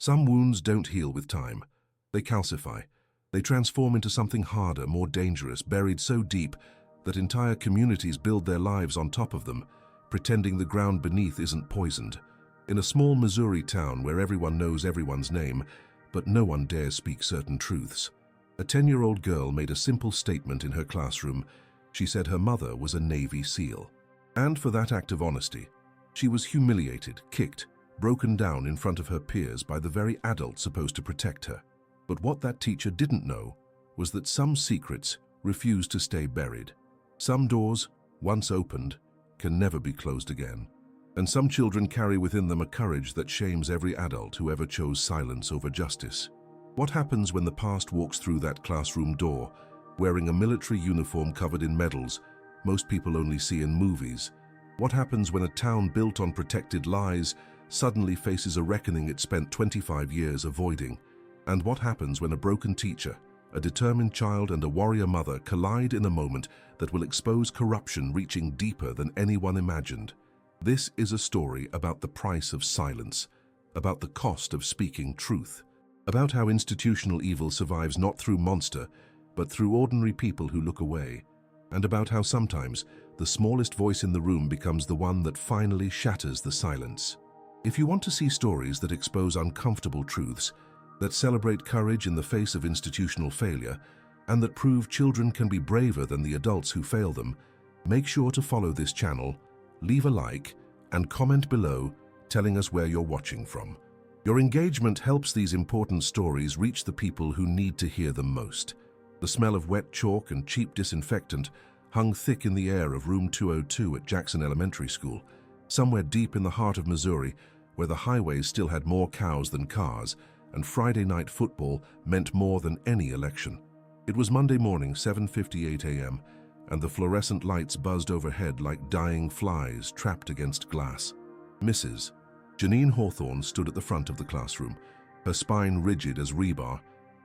Some wounds don't heal with time. They calcify. They transform into something harder, more dangerous, buried so deep that entire communities build their lives on top of them, pretending the ground beneath isn't poisoned. In a small Missouri town where everyone knows everyone's name, but no one dares speak certain truths, a 10-year-old girl made a simple statement in her classroom. She said her mother was a Navy SEAL. And for that act of honesty, she was humiliated, kicked, broken down in front of her peers by the very adult supposed to protect her. But what that teacher didn't know was that some secrets refuse to stay buried. Some doors, once opened, can never be closed again. And some children carry within them a courage that shames every adult who ever chose silence over justice. What happens when the past walks through that classroom door, wearing a military uniform covered in medals most people only see in movies? What happens when a town built on protected lies suddenly faces a reckoning it spent 25 years avoiding? And what happens when a broken teacher, a determined child, and a warrior mother collide in a moment that will expose corruption reaching deeper than anyone imagined? This is a story about the price of silence, about the cost of speaking truth, about how institutional evil survives not through monster, but through ordinary people who look away, and about how sometimes the smallest voice in the room becomes the one that finally shatters the silence. If you want to see stories that expose uncomfortable truths, that celebrate courage in the face of institutional failure, and that prove children can be braver than the adults who fail them, make sure to follow this channel, leave a like, and comment below telling us where you're watching from. Your engagement helps these important stories reach the people who need to hear them most. The smell of wet chalk and cheap disinfectant hung thick in the air of room 202 at Jackson Elementary School, somewhere deep in the heart of Missouri, where the highways still had more cows than cars, and Friday night football meant more than any election. It was Monday morning, 7:58 a.m., and the fluorescent lights buzzed overhead like dying flies trapped against glass. Mrs. Janine Hawthorne stood at the front of the classroom, her spine rigid as rebar,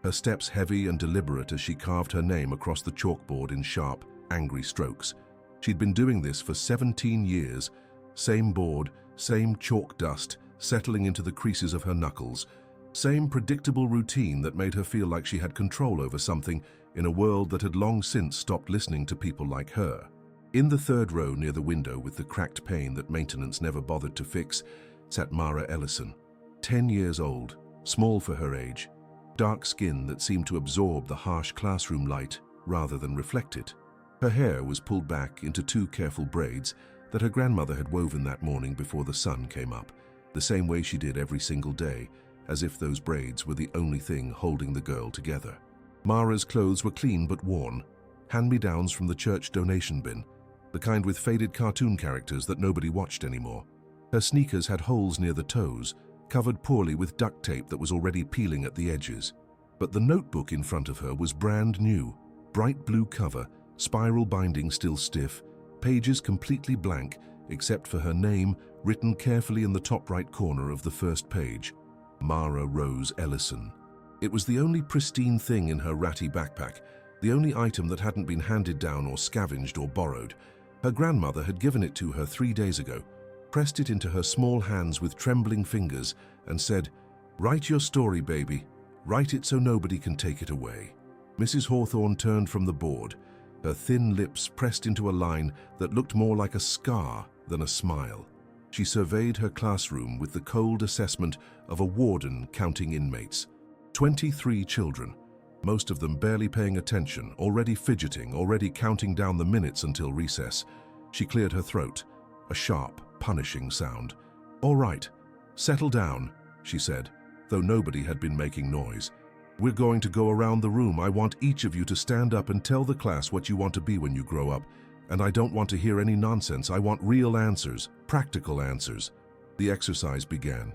her steps heavy and deliberate as she carved her name across the chalkboard in sharp, angry strokes. She'd been doing this for 17 years, same board, same chalk dust settling into the creases of her knuckles, same predictable routine that made her feel like she had control over something in a world that had long since stopped listening to people like her. In the third row near the window with the cracked pane that maintenance never bothered to fix, sat Mara Ellison, 10 years old, small for her age, dark skin that seemed to absorb the harsh classroom light rather than reflect it. Her hair was pulled back into 2 careful braids that her grandmother had woven that morning before the sun came up, the same way she did every single day, as if those braids were the only thing holding the girl together. Mara's clothes were clean but worn, hand-me-downs from the church donation bin, the kind with faded cartoon characters that nobody watched anymore. Her sneakers had holes near the toes, covered poorly with duct tape that was already peeling at the edges. But the notebook in front of her was brand new, bright blue cover, spiral binding still stiff, pages completely blank except for her name written carefully in the top right corner of the first page. Mara Rose Ellison. It was the only pristine thing in her ratty backpack, the only item that hadn't been handed down or scavenged or borrowed. Her grandmother had given it to her 3 days ago, pressed it into her small hands with trembling fingers, and said, "Write your story, baby. Write it so nobody can take it away." Mrs. Hawthorne turned from the board, her thin lips pressed into a line that looked more like a scar than a smile. She surveyed her classroom with the cold assessment of a warden counting inmates. 23 children, most of them barely paying attention, already fidgeting, already counting down the minutes until recess. She cleared her throat, a sharp, punishing sound. "All right, settle down," she said, though nobody had been making noise. "We're going to go around the room. I want each of you to stand up and tell the class what you want to be when you grow up. And I don't want to hear any nonsense. I want real answers, practical answers." The exercise began.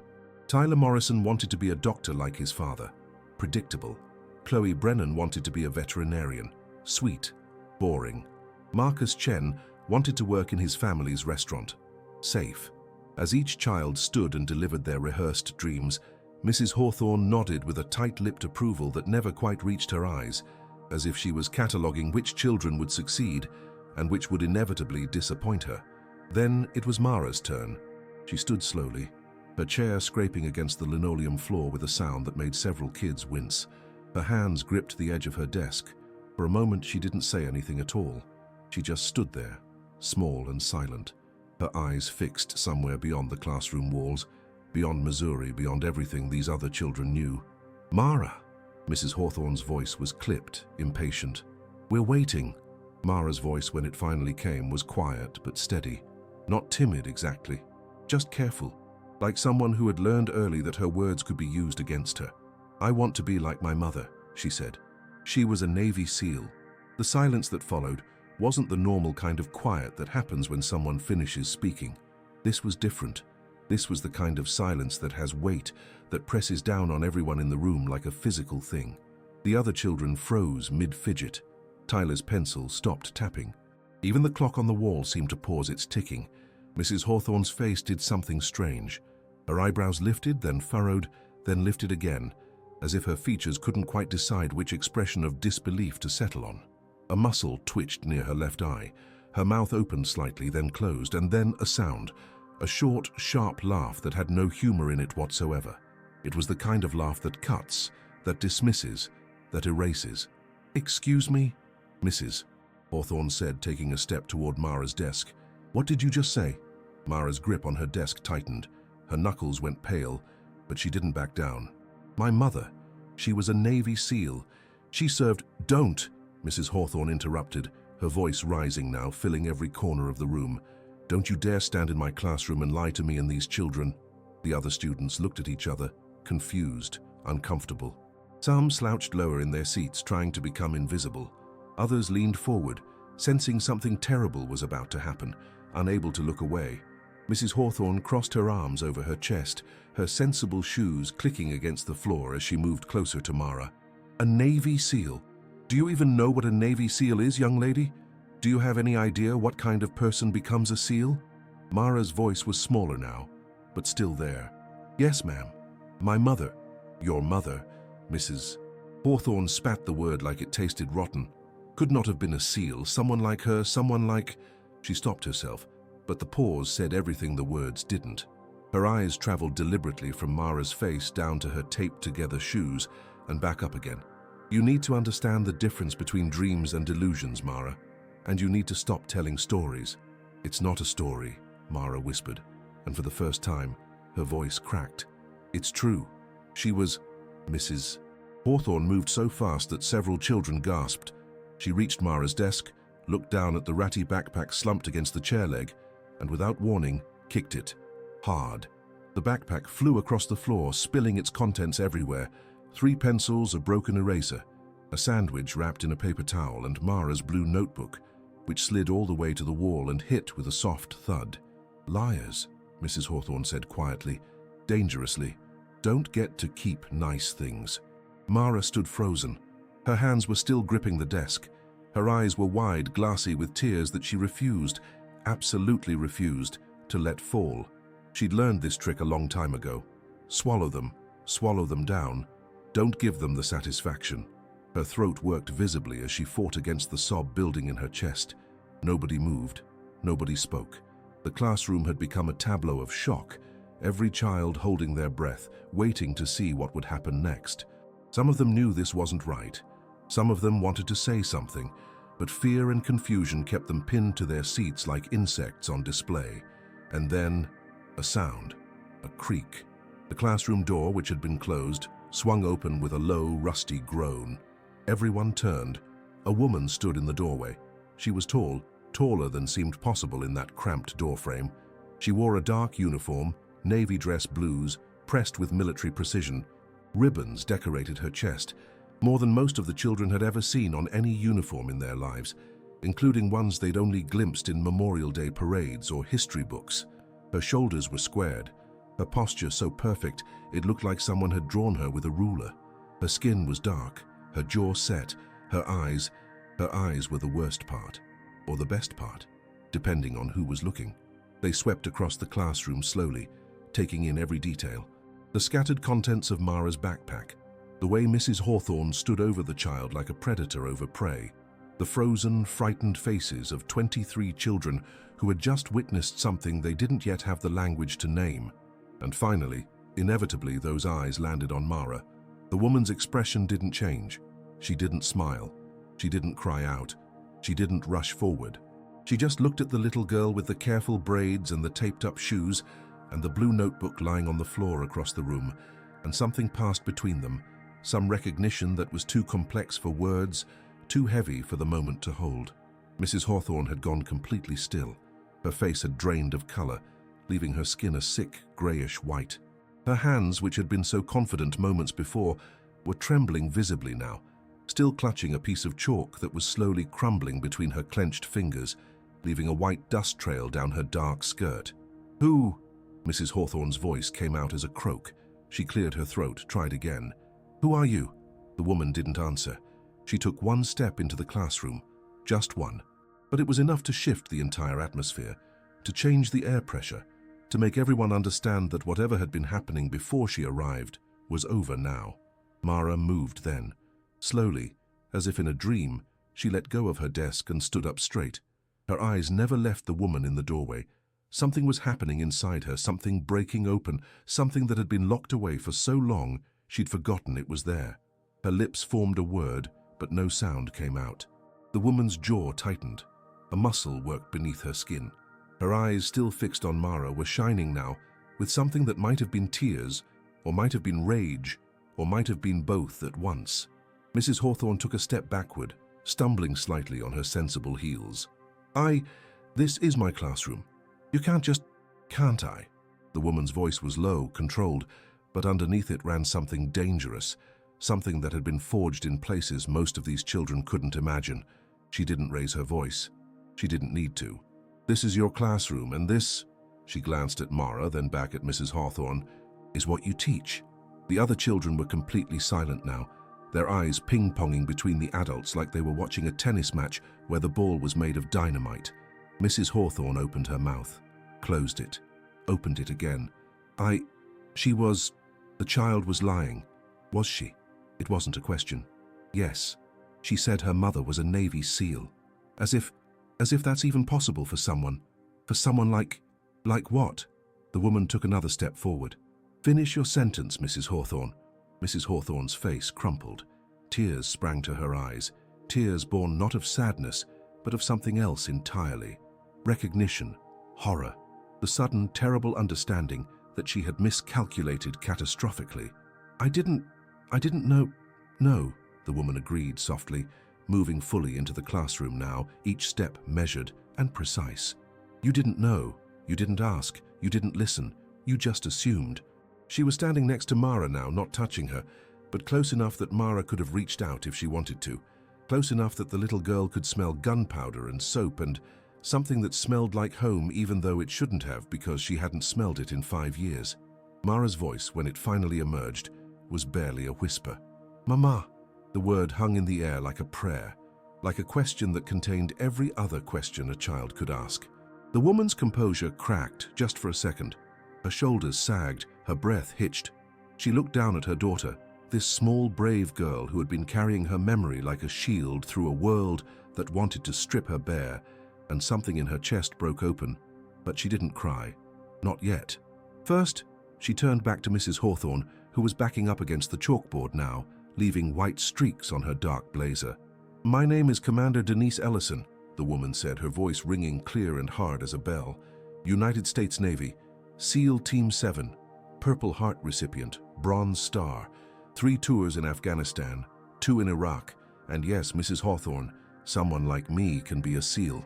Tyler Morrison wanted to be a doctor like his father. Predictable. Chloe Brennan wanted to be a veterinarian. Sweet. Boring. Marcus Chen wanted to work in his family's restaurant. Safe. As each child stood and delivered their rehearsed dreams, Mrs. Hawthorne nodded with a tight-lipped approval that never quite reached her eyes, as if she was cataloguing which children would succeed and which would inevitably disappoint her. Then it was Mara's turn. She stood slowly, her chair scraping against the linoleum floor with a sound that made several kids wince. Her hands gripped the edge of her desk. For a moment, she didn't say anything at all. She just stood there, small and silent, her eyes fixed somewhere beyond the classroom walls, beyond Missouri, beyond everything these other children knew. "Mara!" Mrs. Hawthorne's voice was clipped, impatient. "We're waiting." Mara's voice, when it finally came, was quiet but steady. Not timid exactly, just careful, like someone who had learned early that her words could be used against her. "I want to be like my mother," she said. She was a Navy SEAL. The silence that followed wasn't the normal kind of quiet that happens when someone finishes speaking. This was different. This was the kind of silence that has weight, that presses down on everyone in the room like a physical thing. The other children froze mid-fidget. Tyler's pencil stopped tapping. Even the clock on the wall seemed to pause its ticking. Mrs. Hawthorne's face did something strange. Her eyebrows lifted, then furrowed, then lifted again, as if her features couldn't quite decide which expression of disbelief to settle on. A muscle twitched near her left eye. Her mouth opened slightly, then closed, and then a sound. A short, sharp laugh that had no humor in it whatsoever. It was the kind of laugh that cuts, that dismisses, that erases. "Excuse me?" "Mrs." Hawthorne said, taking a step toward Mara's desk. "What did you just say?" Mara's grip on her desk tightened. Her knuckles went pale, but she didn't back down. "My mother. She was a Navy SEAL. She served—" "Don't!" Mrs. Hawthorne interrupted, her voice rising now, filling every corner of the room. "Don't you dare stand in my classroom and lie to me and these children." The other students looked at each other, confused, uncomfortable. Some slouched lower in their seats, trying to become invisible. Others leaned forward, sensing something terrible was about to happen, unable to look away. Mrs. Hawthorne crossed her arms over her chest, her sensible shoes clicking against the floor as she moved closer to Mara. "A Navy SEAL? Do you even know what a Navy SEAL is, young lady? Do you have any idea what kind of person becomes a SEAL?" Mara's voice was smaller now, but still there. "Yes, ma'am. My mother." "Your mother?" Mrs. Hawthorne spat the word like it tasted rotten. "Could not have been a SEAL. Someone like her, someone like—" She stopped herself, but the pause said everything the words didn't. Her eyes traveled deliberately from Mara's face down to her taped-together shoes and back up again. "You need to understand the difference between dreams and delusions, Mara. And you need to stop telling stories." "It's not a story," Mara whispered, and for the first time, her voice cracked. "It's true. She was—" Mrs. Hawthorne moved so fast that several children gasped. She reached Mara's desk, looked down at the ratty backpack slumped against the chair leg, and without warning, kicked it. Hard. The backpack flew across the floor, spilling its contents everywhere. 3 pencils, a broken eraser, a sandwich wrapped in a paper towel, and Mara's blue notebook, which slid all the way to the wall and hit with a soft thud. "Liars," Mrs. Hawthorne said quietly, dangerously. "Don't get to keep nice things." Mara stood frozen. Her hands were still gripping the desk. Her eyes were wide, glassy with tears that she refused, absolutely refused, to let fall. She'd learned this trick a long time ago. Swallow them down. Don't give them the satisfaction. Her throat worked visibly as she fought against the sob building in her chest. Nobody moved. Nobody spoke. The classroom had become a tableau of shock, every child holding their breath, waiting to see what would happen next. Some of them knew this wasn't right. Some of them wanted to say something, but fear and confusion kept them pinned to their seats like insects on display. And then, a sound, a creak. The classroom door, which had been closed, swung open with a low, rusty groan. Everyone turned. A woman stood in the doorway. She was tall, taller than seemed possible in that cramped doorframe. She wore a dark uniform, navy dress blues, pressed with military precision. Ribbons decorated her chest, more than most of the children had ever seen on any uniform in their lives, including ones they'd only glimpsed in Memorial Day parades or history books. Her shoulders were squared, her posture so perfect it looked like someone had drawn her with a ruler. Her skin was dark, her jaw set, her eyes were the worst part, or the best part, depending on who was looking. They swept across the classroom slowly, taking in every detail. The scattered contents of Mara's backpack, the way Mrs. Hawthorne stood over the child like a predator over prey, the frozen, frightened faces of 23 children who had just witnessed something they didn't yet have the language to name. And finally, inevitably, those eyes landed on Mara. The woman's expression didn't change. She didn't smile. She didn't cry out. She didn't rush forward. She just looked at the little girl with the careful braids and the taped-up shoes and the blue notebook lying on the floor across the room, and something passed between them, some recognition that was too complex for words, too heavy for the moment to hold. Mrs. Hawthorne had gone completely still. Her face had drained of color, leaving her skin a sick, grayish white. Her hands, which had been so confident moments before, were trembling visibly now, still clutching a piece of chalk that was slowly crumbling between her clenched fingers, leaving a white dust trail down her dark skirt. "Who?" Mrs. Hawthorne's voice came out as a croak. She cleared her throat, tried again. "Who are you?" The woman didn't answer. She took one step into the classroom, just one. But it was enough to shift the entire atmosphere, to change the air pressure, to make everyone understand that whatever had been happening before she arrived was over now. Mara moved then. Slowly, as if in a dream, she let go of her desk and stood up straight. Her eyes never left the woman in the doorway. Something was happening inside her, something breaking open, something that had been locked away for so long she'd forgotten it was there. Her lips formed a word, but no sound came out. The woman's jaw tightened. A muscle worked beneath her skin. Her eyes, still fixed on Mara, were shining now with something that might have been tears, or might have been rage, or might have been both at once. Mrs. Hawthorne took a step backward, stumbling slightly on her sensible heels. This is my classroom. You can't just, can't I?" The woman's voice was low, controlled, but underneath it ran something dangerous, something that had been forged in places most of these children couldn't imagine. She didn't raise her voice. She didn't need to. "This is your classroom, and this," she glanced at Mara, then back at Mrs. Hawthorne, "is what you teach." The other children were completely silent now, their eyes ping-ponging between the adults like they were watching a tennis match where the ball was made of dynamite. Mrs. Hawthorne opened her mouth, closed it, opened it again. The child was lying. Was she? It wasn't a question. Yes. She said her mother was a Navy SEAL. As if that's even possible for someone. For someone like what? The woman took another step forward. "Finish your sentence, Mrs. Hawthorne." Mrs. Hawthorne's face crumpled. Tears sprang to her eyes, tears born not of sadness, but of something else entirely. Recognition, horror, the sudden, terrible understanding that she had miscalculated catastrophically. I didn't know." "No," the woman agreed softly, moving fully into the classroom now, each step measured and precise. "You didn't know, you didn't ask, you didn't listen, you just assumed." She was standing next to Mara now, not touching her, but close enough that Mara could have reached out if she wanted to, close enough that the little girl could smell gunpowder and soap and something that smelled like home even though it shouldn't have because she hadn't smelled it in 5 years. Mara's voice, when it finally emerged, was barely a whisper. "Mama." The word hung in the air like a prayer, like a question that contained every other question a child could ask. The woman's composure cracked just for a second. Her shoulders sagged, her breath hitched. She looked down at her daughter, this small, brave girl who had been carrying her memory like a shield through a world that wanted to strip her bare, and something in her chest broke open, but she didn't cry. Not yet. First, she turned back to Mrs. Hawthorne, who was backing up against the chalkboard now, leaving white streaks on her dark blazer. "My name is Commander Denise Ellison," the woman said, her voice ringing clear and hard as a bell. "United States Navy, SEAL Team 7, Purple Heart recipient, Bronze Star, 3 tours in Afghanistan, 2 in Iraq, and yes, Mrs. Hawthorne, someone like me can be a SEAL.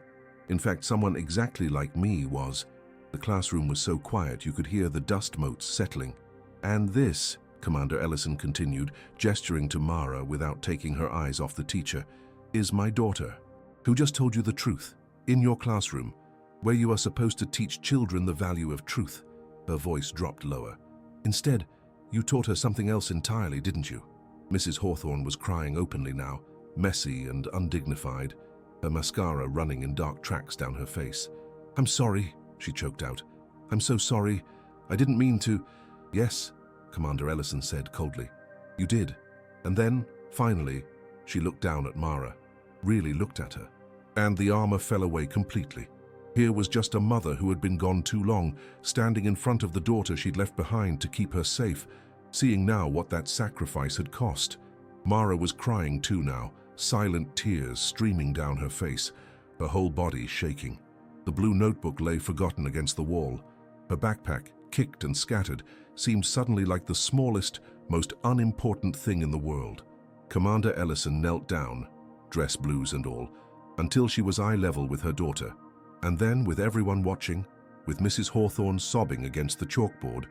In fact, someone exactly like me was." The classroom was so quiet you could hear the dust motes settling. "And this," Commander Ellison continued, gesturing to Mara without taking her eyes off the teacher, "is my daughter, who just told you the truth, in your classroom, where you are supposed to teach children the value of truth." Her voice dropped lower. "Instead, you taught her something else entirely, didn't you?" Mrs. Hawthorne was crying openly now, messy and undignified, her mascara running in dark tracks down her face. "I'm sorry," she choked out. "I'm so sorry. I didn't mean to." "Yes," Commander Ellison said coldly. "You did." And then, finally, she looked down at Mara, really looked at her, and the armor fell away completely. Here was just a mother who had been gone too long, standing in front of the daughter she'd left behind to keep her safe, seeing now what that sacrifice had cost. Mara was crying too now, silent tears streaming down her face, her whole body shaking. The blue notebook lay forgotten against the wall. Her backpack, kicked and scattered, seemed suddenly like the smallest, most unimportant thing in the world. Commander Ellison knelt down, dress blues and all, until she was eye level with her daughter. And then, with everyone watching, with Mrs. Hawthorne sobbing against the chalkboard,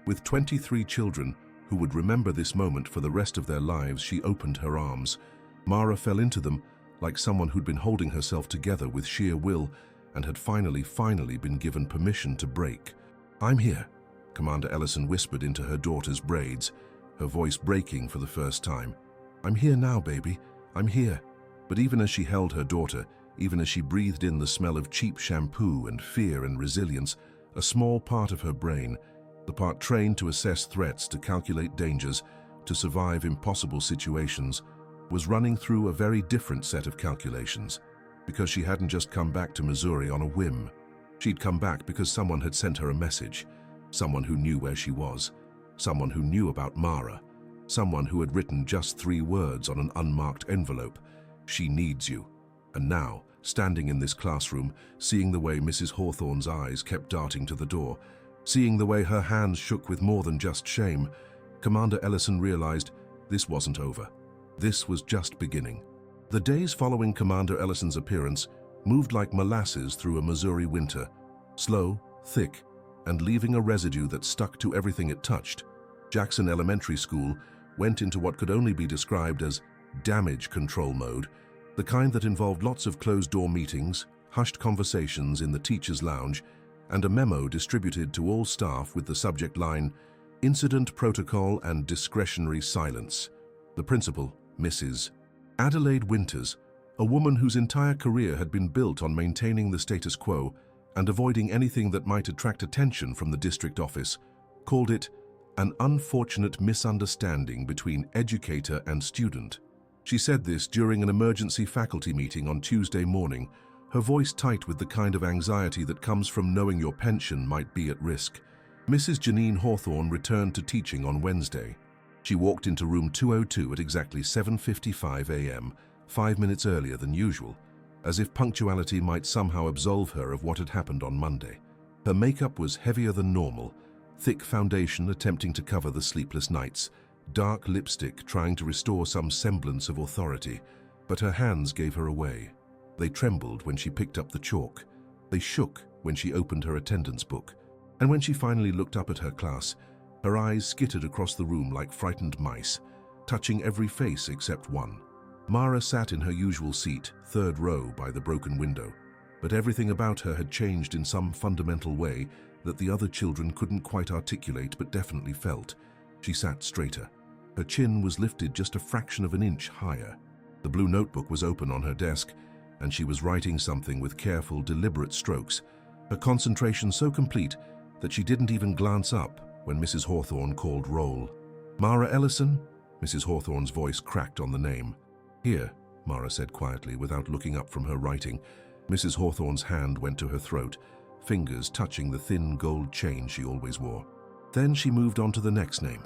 with 23 children who would remember this moment for the rest of their lives, she opened her arms. Mara fell into them like someone who'd been holding herself together with sheer will and had finally been given permission to break. "I'm here," Commander Ellison whispered into her daughter's braids, her voice breaking for the first time. "I'm here now, baby. I'm here." But even as she held her daughter, even as she breathed in the smell of cheap shampoo and fear and resilience, a small part of her brain, the part trained to assess threats, to calculate dangers, to survive impossible situations, was running through a very different set of calculations, because she hadn't just come back to Missouri on a whim. She'd come back because someone had sent her a message, someone who knew where she was, someone who knew about Mara, someone who had written just 3 words on an unmarked envelope: "She needs you." And now, standing in this classroom, seeing the way Mrs. Hawthorne's eyes kept darting to the door, seeing the way her hands shook with more than just shame, Commander Ellison realized this wasn't over. This was just beginning. The days following Commander Ellison's appearance moved like molasses through a Missouri winter, slow, thick, and leaving a residue that stuck to everything it touched. Jackson Elementary School went into what could only be described as damage control mode, the kind that involved lots of closed-door meetings, hushed conversations in the teacher's lounge, and a memo distributed to all staff with the subject line, "Incident Protocol and Discretionary Silence." The principal, Mrs. Adelaide Winters, a woman whose entire career had been built on maintaining the status quo and avoiding anything that might attract attention from the district office, called it an unfortunate misunderstanding between educator and student. She said this during an emergency faculty meeting on Tuesday morning, her voice tight with the kind of anxiety that comes from knowing your pension might be at risk. Mrs. Janine Hawthorne returned to teaching on Wednesday. She walked into room 202 at exactly 7:55 a.m., 5 minutes earlier than usual, as if punctuality might somehow absolve her of what had happened on Monday. Her makeup was heavier than normal, thick foundation attempting to cover the sleepless nights, dark lipstick trying to restore some semblance of authority, but her hands gave her away. They trembled when she picked up the chalk. They shook when she opened her attendance book. And when she finally looked up at her class, her eyes skittered across the room like frightened mice, touching every face except one. Mara sat in her usual seat, 3rd row by the broken window, but everything about her had changed in some fundamental way that the other children couldn't quite articulate but definitely felt. She sat straighter. Her chin was lifted just a fraction of an inch higher. The blue notebook was open on her desk, and she was writing something with careful, deliberate strokes, her concentration so complete that she didn't even glance up when Mrs. Hawthorne called roll. "Mara Ellison?" Mrs. Hawthorne's voice cracked on the name. "Here," Mara said quietly without looking up from her writing. Mrs. Hawthorne's hand went to her throat, fingers touching the thin gold chain she always wore. Then she moved on to the next name,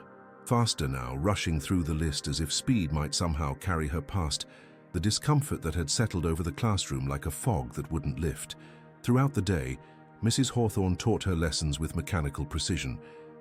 faster now, rushing through the list as if speed might somehow carry her past the discomfort that had settled over the classroom like a fog that wouldn't lift. Throughout the day, Mrs. Hawthorne taught her lessons with mechanical precision,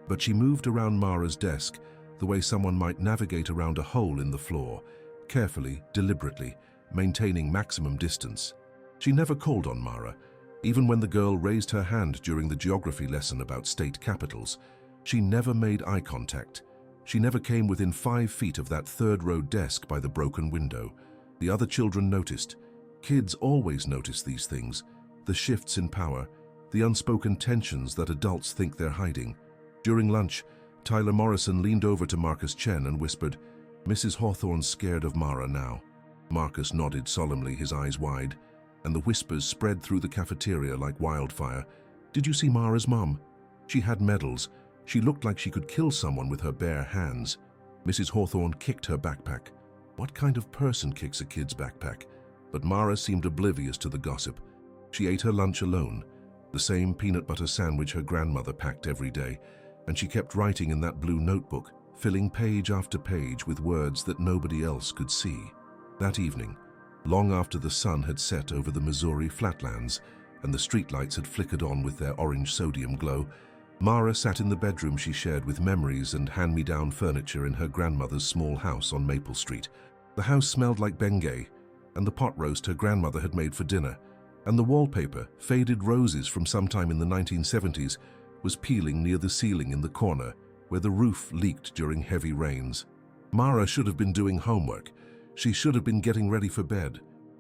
but she moved around Mara's desk the way someone might navigate around a hole in the floor, carefully, deliberately, maintaining maximum distance. She never called on Mara, even when the girl raised her hand during the geography lesson about state capitals. She never made eye contact. She never came within 5 feet of that 3rd row desk by the broken window. The other children noticed. Kids always notice these things, the shifts in power, the unspoken tensions that adults think they're hiding. During lunch, Tyler Morrison leaned over to Marcus Chen and whispered, "Mrs. Hawthorne's scared of Mara now." Marcus nodded solemnly, his eyes wide, and the whispers spread through the cafeteria like wildfire. "Did you see Mara's mom? She had medals. She looked like she could kill someone with her bare hands." Mrs. Hawthorne kicked her backpack. What kind of person kicks a kid's backpack? But Mara seemed oblivious to the gossip. She ate her lunch alone, the same peanut butter sandwich her grandmother packed every day, and she kept writing in that blue notebook, filling page after page with words that nobody else could see. That evening, long after the sun had set over the Missouri flatlands and the streetlights had flickered on with their orange sodium glow, Mara sat in the bedroom she shared with memories and hand-me-down furniture in her grandmother's small house on Maple Street. The house smelled like Bengay, and the pot roast her grandmother had made for dinner, and the wallpaper, faded roses from sometime in the 1970s, was peeling near the ceiling in the corner where the roof leaked during heavy rains. Mara should have been doing homework. She should have been getting ready for bed.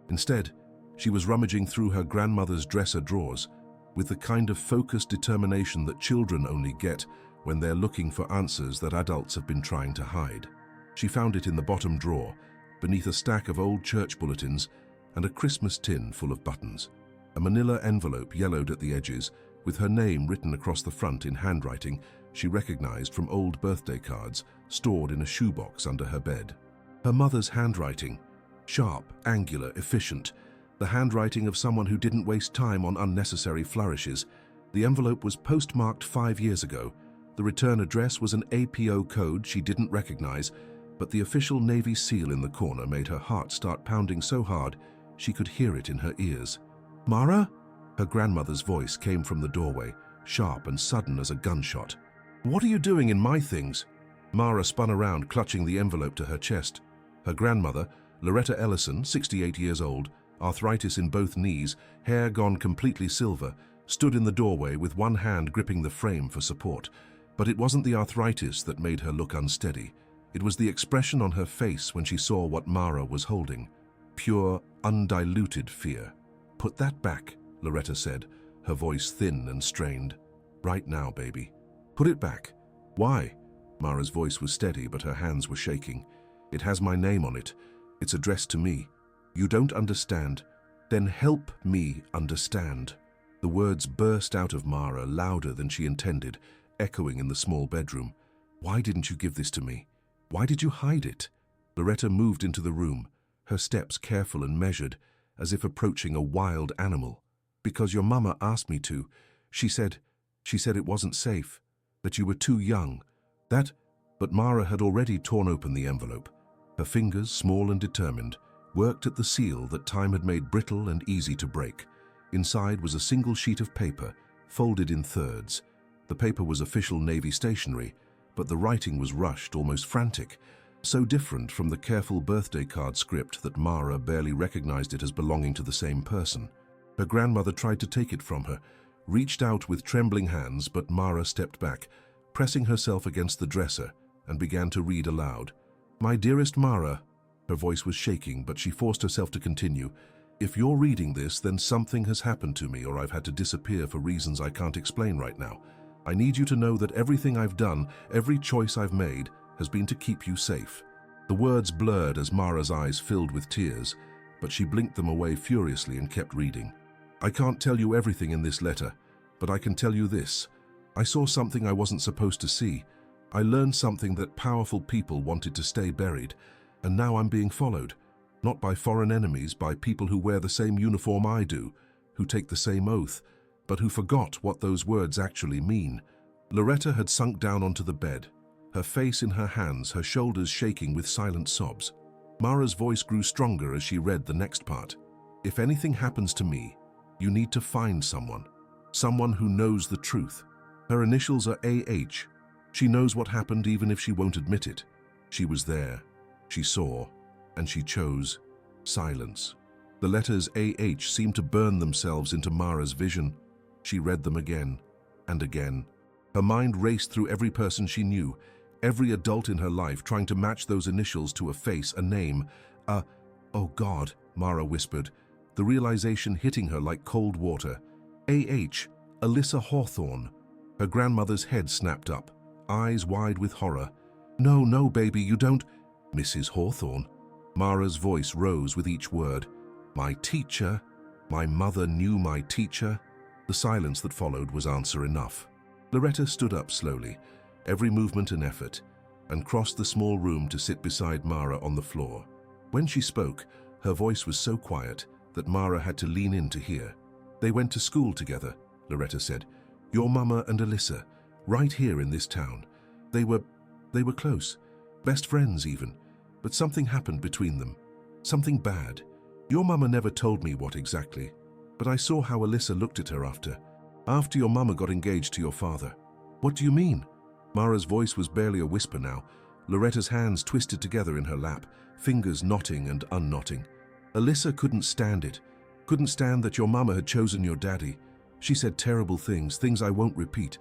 Instead, she was rummaging through her grandmother's dresser drawers with the kind of focused determination that children only get when they're looking for answers that adults have been trying to hide. She found it in the bottom drawer, beneath a stack of old church bulletins and a Christmas tin full of buttons. A manila envelope yellowed at the edges, with her name written across the front in handwriting she recognized from old birthday cards stored in a shoebox under her bed. Her mother's handwriting, sharp, angular, efficient, the handwriting of someone who didn't waste time on unnecessary flourishes. The envelope was postmarked 5 years ago. The return address was an APO code she didn't recognize, but the official Navy seal in the corner made her heart start pounding so hard she could hear it in her ears. "Mara?" Her grandmother's voice came from the doorway, sharp and sudden as a gunshot. "What are you doing in my things?" Mara spun around, clutching the envelope to her chest. Her grandmother, Loretta Ellison, 68 years old, arthritis in both knees, hair gone completely silver, stood in the doorway with one hand gripping the frame for support. But it wasn't the arthritis that made her look unsteady. It was the expression on her face when she saw what Mara was holding. Pure, undiluted fear. "Put that back," Loretta said, her voice thin and strained. "Right now, baby. Put it back." "Why?" Mara's voice was steady, but her hands were shaking. "It has my name on it. It's addressed to me. You don't understand? Then help me understand." The words burst out of Mara louder than she intended, echoing in the small bedroom. "Why didn't you give this to me? Why did you hide it?" Loretta moved into the room, her steps careful and measured, as if approaching a wild animal. "Because your mama asked me to. She said it wasn't safe, that you were too young. But Mara had already torn open the envelope. Her fingers, small and determined, worked at the seal that time had made brittle and easy to break. Inside was a single sheet of paper, folded in thirds. The paper was official Navy stationery, but the writing was rushed, almost frantic, so different from the careful birthday card script that Mara barely recognized it as belonging to the same person. Her grandmother tried to take it from her, reached out with trembling hands, but Mara stepped back, pressing herself against the dresser, and began to read aloud. "My dearest Mara," her voice was shaking, but she forced herself to continue. "If you're reading this, then something has happened to me, or I've had to disappear for reasons I can't explain right now. I need you to know that everything I've done, every choice I've made, has been to keep you safe." The words blurred as Mara's eyes filled with tears, but she blinked them away furiously and kept reading. "I can't tell you everything in this letter, but I can tell you this. I saw something I wasn't supposed to see. I learned something that powerful people wanted to stay buried, and now I'm being followed. Not by foreign enemies, by people who wear the same uniform I do, who take the same oath, but who forgot what those words actually mean." Loretta had sunk down onto the bed, her face in her hands, her shoulders shaking with silent sobs. Mara's voice grew stronger as she read the next part. "If anything happens to me, you need to find someone who knows the truth. Her initials are AH. She knows what happened even if she won't admit it. She was there, she saw, and she chose silence." The letters AH seemed to burn themselves into Mara's vision. She read them again and again. Her mind raced through every person she knew, every adult in her life, trying to match those initials to a face, a name, "Oh God," Mara whispered, the realization hitting her like cold water. AH, Alyssa Hawthorne. Her grandmother's head snapped up, eyes wide with horror. No, baby, you don't." "Mrs. Hawthorne." Mara's voice rose with each word. "My teacher. My mother knew my teacher." The silence that followed was answer enough. Loretta stood up slowly, every movement an effort, and crossed the small room to sit beside Mara on the floor. When she spoke, her voice was so quiet that Mara had to lean in to hear. They went to school together, Loretta said. Your mama and Alyssa, right here in this town. They were close, best friends even, but something happened between them. Something bad. Your mama never told me what exactly, but I saw how Alyssa looked at her after your mama got engaged to your father. What do you mean? Mara's voice was barely a whisper now. Loretta's hands twisted together in her lap, fingers knotting and unknotting. Alyssa couldn't stand it. Couldn't stand that your mama had chosen your daddy. She said terrible things, things I won't repeat.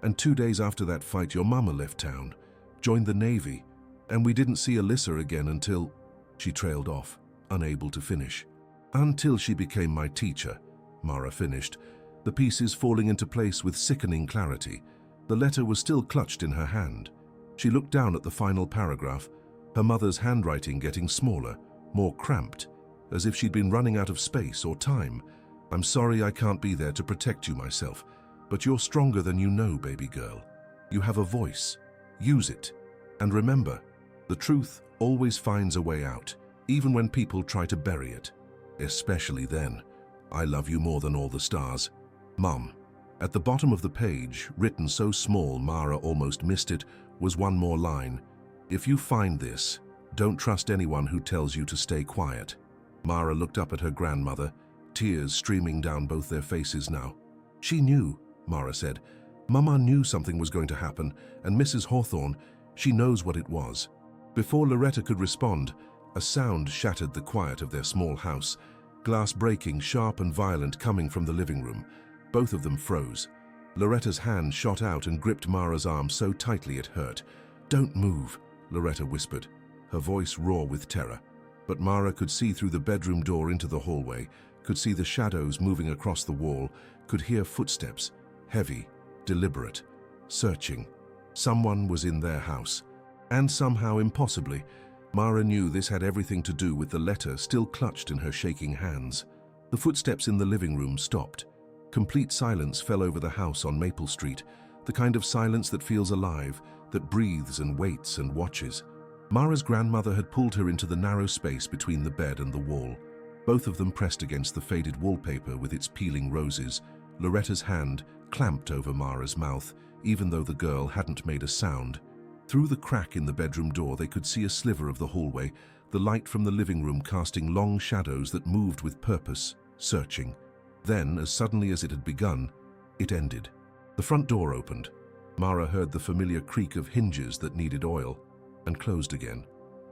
And 2 days after that fight, your mama left town, joined the Navy, and we didn't see Alyssa again until... She trailed off, unable to finish. Until she became my teacher, Mara finished, the pieces falling into place with sickening clarity. The letter was still clutched in her hand. She looked down at the final paragraph, her mother's handwriting getting smaller, more cramped, as if she'd been running out of space or time. I'm sorry I can't be there to protect you myself, but you're stronger than you know, baby girl. You have a voice. Use it. And remember, the truth always finds a way out, even when people try to bury it. Especially then. I love you more than all the stars. Mum. At the bottom of the page, written so small Mara almost missed it, was one more line. If you find this, don't trust anyone who tells you to stay quiet. Mara looked up at her grandmother, tears streaming down both their faces now. She knew, Mara said. Mama knew something was going to happen, and Mrs. Hawthorne, she knows what it was. Before Loretta could respond, a sound shattered the quiet of their small house, glass breaking, sharp and violent, coming from the living room. Both of them froze. Loretta's hand shot out and gripped Mara's arm so tightly it hurt. Don't move, Loretta whispered, her voice raw with terror. But Mara could see through the bedroom door into the hallway, could see the shadows moving across the wall, could hear footsteps, heavy, deliberate, searching. Someone was in their house. And somehow, impossibly, Mara knew this had everything to do with the letter still clutched in her shaking hands. The footsteps in the living room stopped. Complete silence fell over the house on Maple Street, the kind of silence that feels alive, that breathes and waits and watches. Mara's grandmother had pulled her into the narrow space between the bed and the wall, both of them pressed against the faded wallpaper with its peeling roses. Loretta's hand clamped over Mara's mouth, even though the girl hadn't made a sound. Through the crack in the bedroom door they could see a sliver of the hallway, the light from the living room casting long shadows that moved with purpose, searching. Then, as suddenly as it had begun, it ended. The front door opened. Mara heard the familiar creak of hinges that needed oil, and closed again.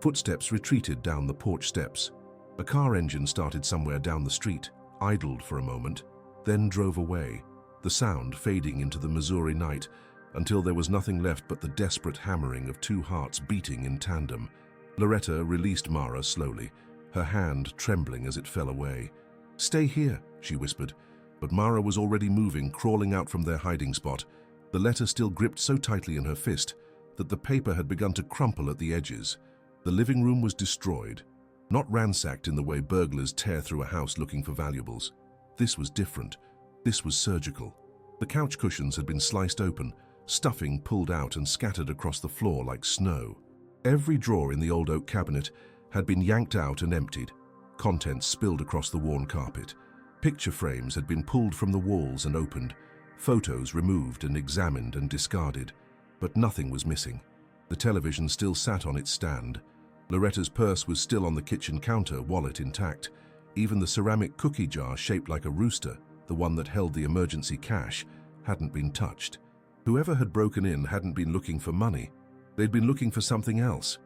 Footsteps retreated down the porch steps. A car engine started somewhere down the street, idled for a moment, then drove away, the sound fading into the Missouri night until there was nothing left but the desperate hammering of two hearts beating in tandem. Loretta released Mara slowly, her hand trembling as it fell away. "Stay here," she whispered, but Mara was already moving, crawling out from their hiding spot, the letter still gripped so tightly in her fist that the paper had begun to crumple at the edges. The living room was destroyed, not ransacked in the way burglars tear through a house looking for valuables. This was different. This was surgical. The couch cushions had been sliced open, stuffing pulled out and scattered across the floor like snow. Every drawer in the old oak cabinet had been yanked out and emptied, contents spilled across the worn carpet. Picture frames had been pulled from the walls and opened, photos removed and examined and discarded, but nothing was missing. The television still sat on its stand. Loretta's purse was still on the kitchen counter, wallet intact. Even the ceramic cookie jar shaped like a rooster, the one that held the emergency cash, hadn't been touched. Whoever had broken in hadn't been looking for money. They'd been looking for something else.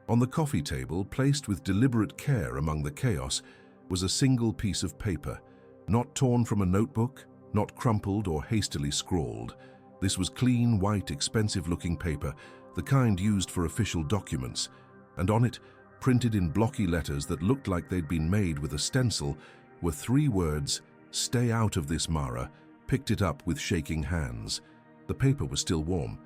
On the coffee table, placed with deliberate care among the chaos, was a single piece of paper, not torn from a notebook, not crumpled or hastily scrawled. This was clean, white, expensive-looking paper, the kind used for official documents, and on it, printed in blocky letters that looked like they'd been made with a stencil, were 3 words, "Stay out of this, Mara," picked it up with shaking hands. The paper was still warm,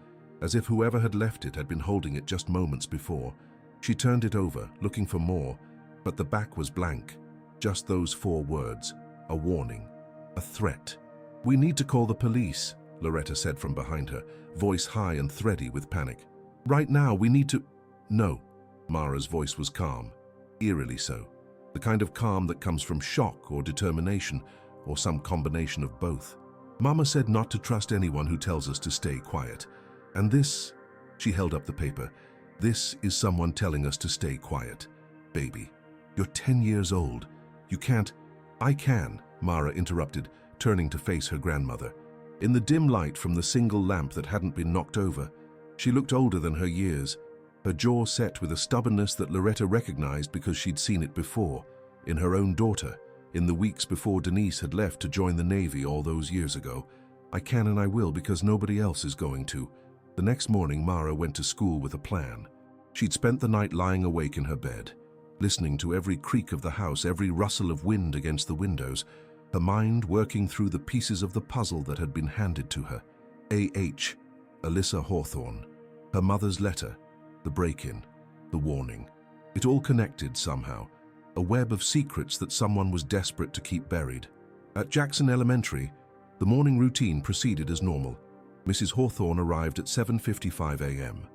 as if whoever had left it had been holding it just moments before. She turned it over, looking for more, but the back was blank. Just those 4 words, a warning, a threat. "We need to call the police," Loretta said from behind her, voice high and thready with panic. "Right now, we need to—" "No." Mara's voice was calm, eerily so. The kind of calm that comes from shock or determination, or some combination of both. Mama said not to trust anyone who tells us to stay quiet. And this, she held up the paper, this is someone telling us to stay quiet. Baby, you're 10 years old. You can't. I can, Mara interrupted, turning to face her grandmother. In the dim light from the single lamp that hadn't been knocked over, she looked older than her years, her jaw set with a stubbornness that Loretta recognized because she'd seen it before, in her own daughter, in the weeks before Denise had left to join the Navy all those years ago. I can and I will because nobody else is going to. The next morning, Mara went to school with a plan. She'd spent the night lying awake in her bed, listening to every creak of the house, every rustle of wind against the windows, her mind working through the pieces of the puzzle that had been handed to her. A.H. Alyssa Hawthorne, her mother's letter, the break-in, the warning. It all connected somehow, a web of secrets that someone was desperate to keep buried. At Jackson Elementary, the morning routine proceeded as normal. Mrs. Hawthorne arrived at 7:55 a.m.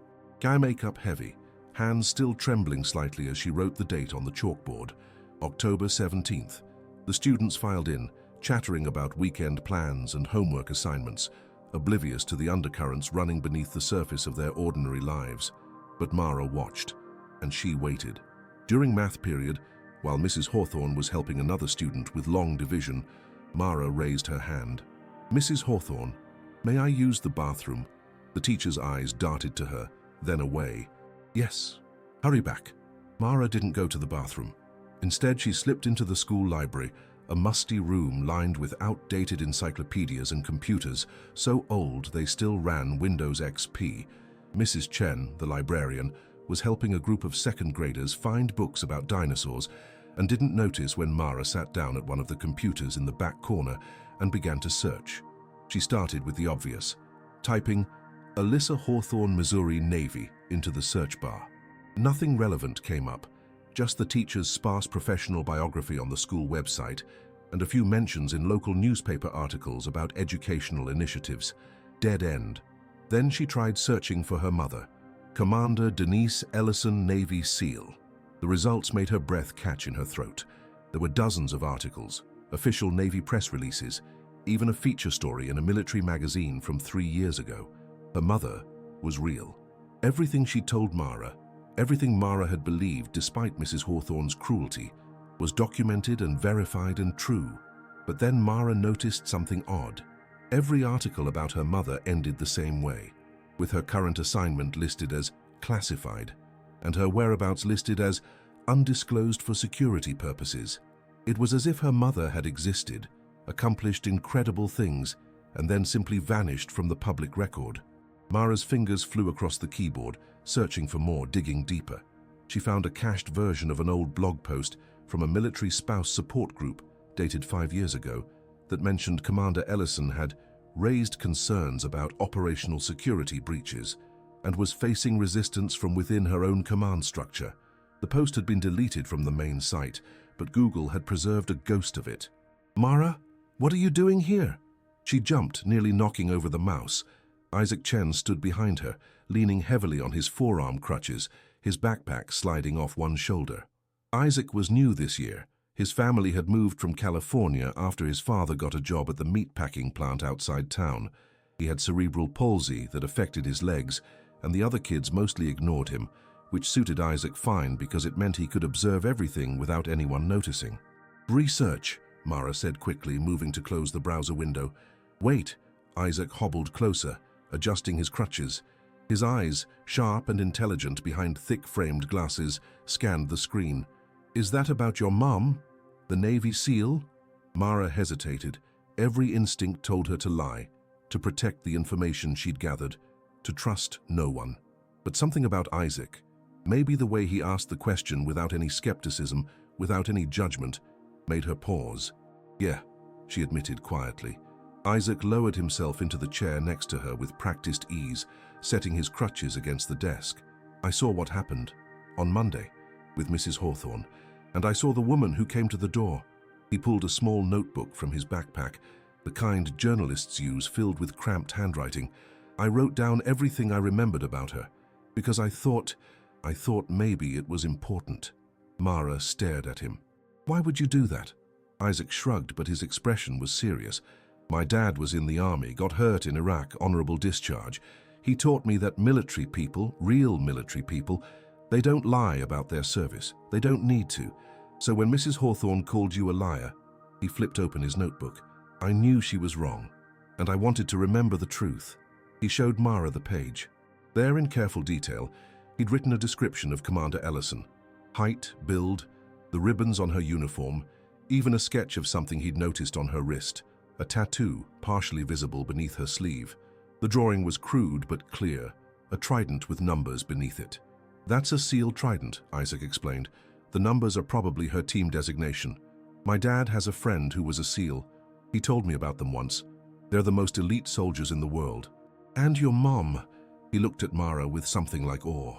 Eye makeup heavy, hands still trembling slightly as she wrote the date on the chalkboard, October 17th. The students filed in, chattering about weekend plans and homework assignments, oblivious to the undercurrents running beneath the surface of their ordinary lives. But Mara watched, and she waited. During math period, while Mrs. Hawthorne was helping another student with long division, Mara raised her hand. Mrs. Hawthorne, may I use the bathroom? The teacher's eyes darted to her, then away. Yes. Hurry back. Mara didn't go to the bathroom. Instead, she slipped into the school library, a musty room lined with outdated encyclopedias and computers, so old they still ran Windows XP. Mrs. Chen, the librarian, was helping a group of second graders find books about dinosaurs and didn't notice when Mara sat down at one of the computers in the back corner and began to search. She started with the obvious, typing Alyssa Hawthorne, Missouri Navy into the search bar. Nothing relevant came up, just the teacher's sparse professional biography on the school website and a few mentions in local newspaper articles about educational initiatives. Dead end. Then she tried searching for her mother, Commander Denise Ellison, Navy SEAL. The results made her breath catch in her throat. There were dozens of articles, official Navy press releases, even a feature story in a military magazine from 3 years ago. Her mother was real. Everything she told Mara, everything Mara had believed despite Mrs. Hawthorne's cruelty, was documented and verified and true. But then Mara noticed something odd. Every article about her mother ended the same way, with her current assignment listed as classified and her whereabouts listed as undisclosed for security purposes. It was as if her mother had existed, accomplished incredible things, and then simply vanished from the public record. Mara's fingers flew across the keyboard, searching for more, digging deeper. She found a cached version of an old blog post from a military spouse support group dated 5 years ago that mentioned Commander Ellison had raised concerns about operational security breaches and was facing resistance from within her own command structure. The post had been deleted from the main site, but Google had preserved a ghost of it. Mara, what are you doing here? She jumped, nearly knocking over the mouse. Isaac Chen stood behind her, leaning heavily on his forearm crutches, his backpack sliding off one shoulder. Isaac was new this year. His family had moved from California after his father got a job at the meatpacking plant outside town. He had cerebral palsy that affected his legs, and the other kids mostly ignored him, which suited Isaac fine because it meant he could observe everything without anyone noticing. Research, Mara said quickly, moving to close the browser window. Wait, Isaac hobbled closer, adjusting his crutches. His eyes, sharp and intelligent behind thick-framed glasses, scanned the screen. Is that about your mom? The Navy SEAL? Mara hesitated. Every instinct told her to lie, to protect the information she'd gathered, to trust no one. But something about Isaac, maybe the way he asked the question without any skepticism, without any judgment, made her pause. Yeah, she admitted quietly. Isaac lowered himself into the chair next to her with practiced ease, setting his crutches against the desk. I saw what happened on Monday with Mrs. Hawthorne, and I saw the woman who came to the door. He pulled a small notebook from his backpack, the kind journalists use, filled with cramped handwriting. I wrote down everything I remembered about her, because I thought maybe it was important. Mara stared at him. Why would you do that? Isaac shrugged, but his expression was serious. My dad was in the army, got hurt in Iraq, honorable discharge. He taught me that military people, real military people, they don't lie about their service. They don't need to. So when Mrs. Hawthorne called you a liar, he flipped open his notebook. I knew she was wrong, and I wanted to remember the truth. He showed Mara the page. There, in careful detail, he'd written a description of Commander Ellison. Height, build, the ribbons on her uniform, even a sketch of something he'd noticed on her wrist, a tattoo partially visible beneath her sleeve. The drawing was crude but clear, a trident with numbers beneath it. That's a SEAL trident, Isaac explained. The numbers are probably her team designation. My dad has a friend who was a SEAL. He told me about them once. They're the most elite soldiers in the world. And your mom. He looked at Mara with something like awe.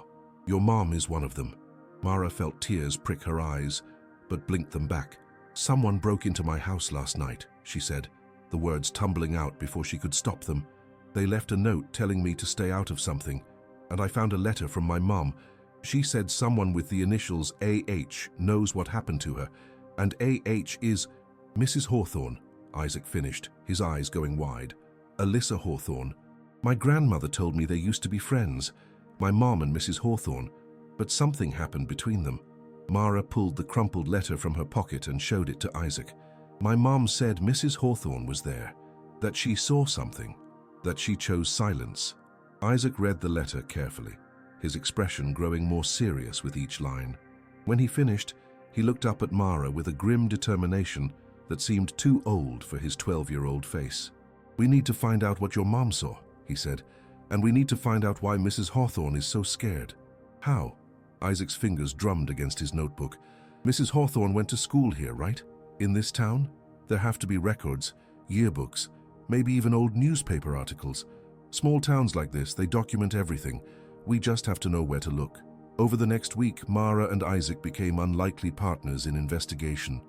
Your mom is one of them. Mara felt tears prick her eyes, but blinked them back. Someone broke into my house last night, she said, the words tumbling out before she could stop them. They left a note telling me to stay out of something, and I found a letter from my mom. She said someone with the initials AH knows what happened to her, and AH is Mrs. Hawthorne, Isaac finished, his eyes going wide. Alyssa Hawthorne. My grandmother told me they used to be friends, my mom and Mrs. Hawthorne, but something happened between them. Mara pulled the crumpled letter from her pocket and showed it to Isaac. My mom said Mrs. Hawthorne was there, that she saw something, that she chose silence. Isaac read the letter carefully, his expression growing more serious with each line. When he finished, he looked up at Mara with a grim determination that seemed too old for his 12-year-old face. We need to find out what your mom saw, he said, and we need to find out why Mrs. Hawthorne is so scared. How? Isaac's fingers drummed against his notebook. Mrs. Hawthorne went to school here, right? In this town? There have to be records, yearbooks, maybe even old newspaper articles. Small towns like this, they document everything. We just have to know where to look. Over the next week, Mara and Isaac became unlikely partners in investigation.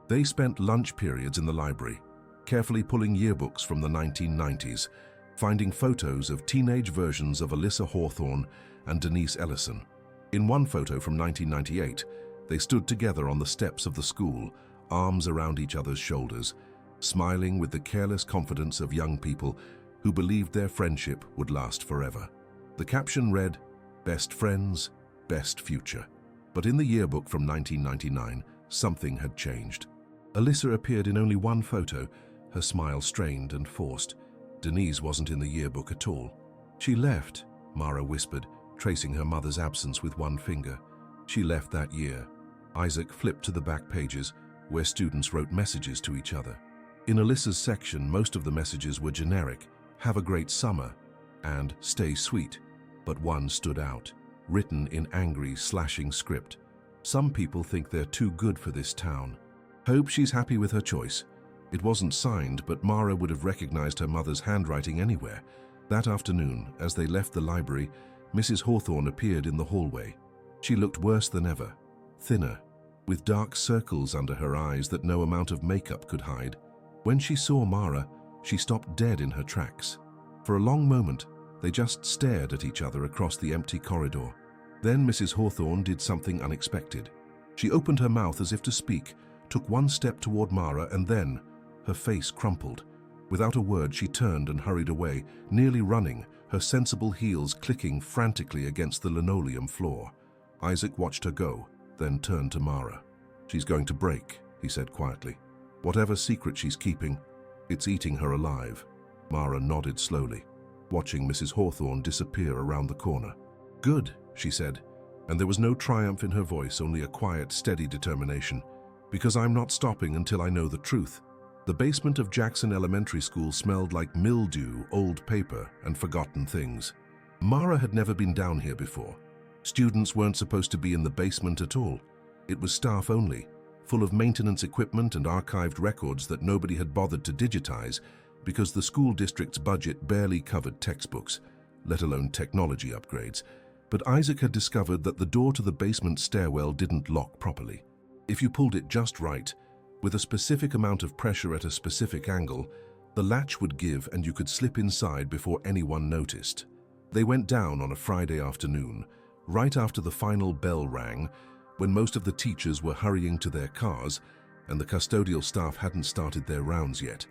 They spent lunch periods in the library, carefully pulling yearbooks from the 1990s, finding photos of teenage versions of Alyssa Hawthorne and Denise Ellison. In one photo from 1998, they stood together on the steps of the school, arms around each other's shoulders, smiling with the careless confidence of young people who believed their friendship would last forever. The caption read, "Best friends, best future." But in the yearbook from 1999, something had changed. Alyssa appeared in only one photo, her smile strained and forced. Denise wasn't in the yearbook at all. She left, Mara whispered, tracing her mother's absence with one finger. She left that year. Isaac flipped to the back pages, where students wrote messages to each other. In Alyssa's section, most of the messages were generic, "Have a great summer," and "Stay sweet," but one stood out, written in angry, slashing script. Some people think they're too good for this town. Hope she's happy with her choice. It wasn't signed, but Mara would have recognized her mother's handwriting anywhere. That afternoon, as they left the library, Mrs. Hawthorne appeared in the hallway. She looked worse than ever, thinner, with dark circles under her eyes that no amount of makeup could hide. When she saw Mara, she stopped dead in her tracks. For a long moment, they just stared at each other across the empty corridor. Then Mrs. Hawthorne did something unexpected. She opened her mouth as if to speak, took one step toward Mara, and then her face crumpled. Without a word, she turned and hurried away, nearly running, her sensible heels clicking frantically against the linoleum floor. Isaac watched her go, then turned to Mara. "She's going to break," he said quietly. "Whatever secret she's keeping, it's eating her alive." Mara nodded slowly, watching Mrs. Hawthorne disappear around the corner. "Good," she said, and there was no triumph in her voice, only a quiet, steady determination. "Because I'm not stopping until I know the truth." The basement of Jackson Elementary School smelled like mildew, old paper, and forgotten things. Mara had never been down here before. Students weren't supposed to be in the basement at all. It was staff only, full of maintenance equipment and archived records that nobody had bothered to digitize because the school district's budget barely covered textbooks, let alone technology upgrades. But Isaac had discovered that the door to the basement stairwell didn't lock properly. If you pulled it just right, with a specific amount of pressure at a specific angle, the latch would give and you could slip inside before anyone noticed. They went down on a Friday afternoon, right after the final bell rang, when most of the teachers were hurrying to their cars, and the custodial staff hadn't started their rounds yet.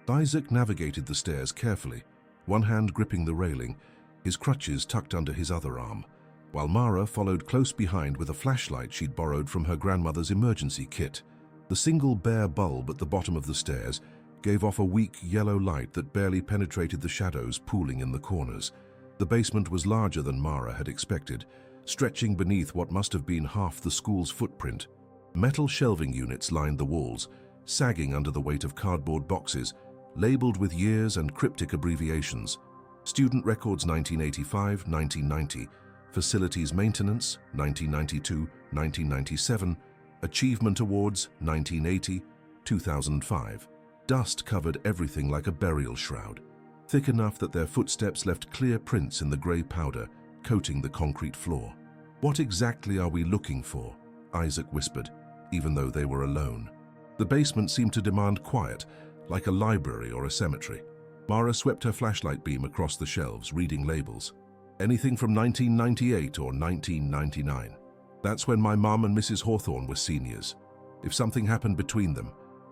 Isaac navigated the stairs carefully, one hand gripping the railing, his crutches tucked under his other arm, while Mara followed close behind with a flashlight she'd borrowed from her grandmother's emergency kit. The single bare bulb at the bottom of the stairs gave off a weak yellow light that barely penetrated the shadows pooling in the corners. The basement was larger than Mara had expected, stretching beneath what must have been half the school's footprint. Metal shelving units lined the walls, sagging under the weight of cardboard boxes, labeled with years and cryptic abbreviations. Student records 1985, 1990, facilities maintenance 1992, 1997, achievement awards 1980, 2005. Dust covered everything like a burial shroud, thick enough that their footsteps left clear prints in the grey powder coating the concrete floor. "What exactly are we looking for?" Isaac whispered, even though they were alone. The basement seemed to demand quiet, like a library or a cemetery. Mara swept her flashlight beam across the shelves, reading labels. "Anything from 1998 or 1999. That's when my mom and Mrs. Hawthorne were seniors. If something happened between them,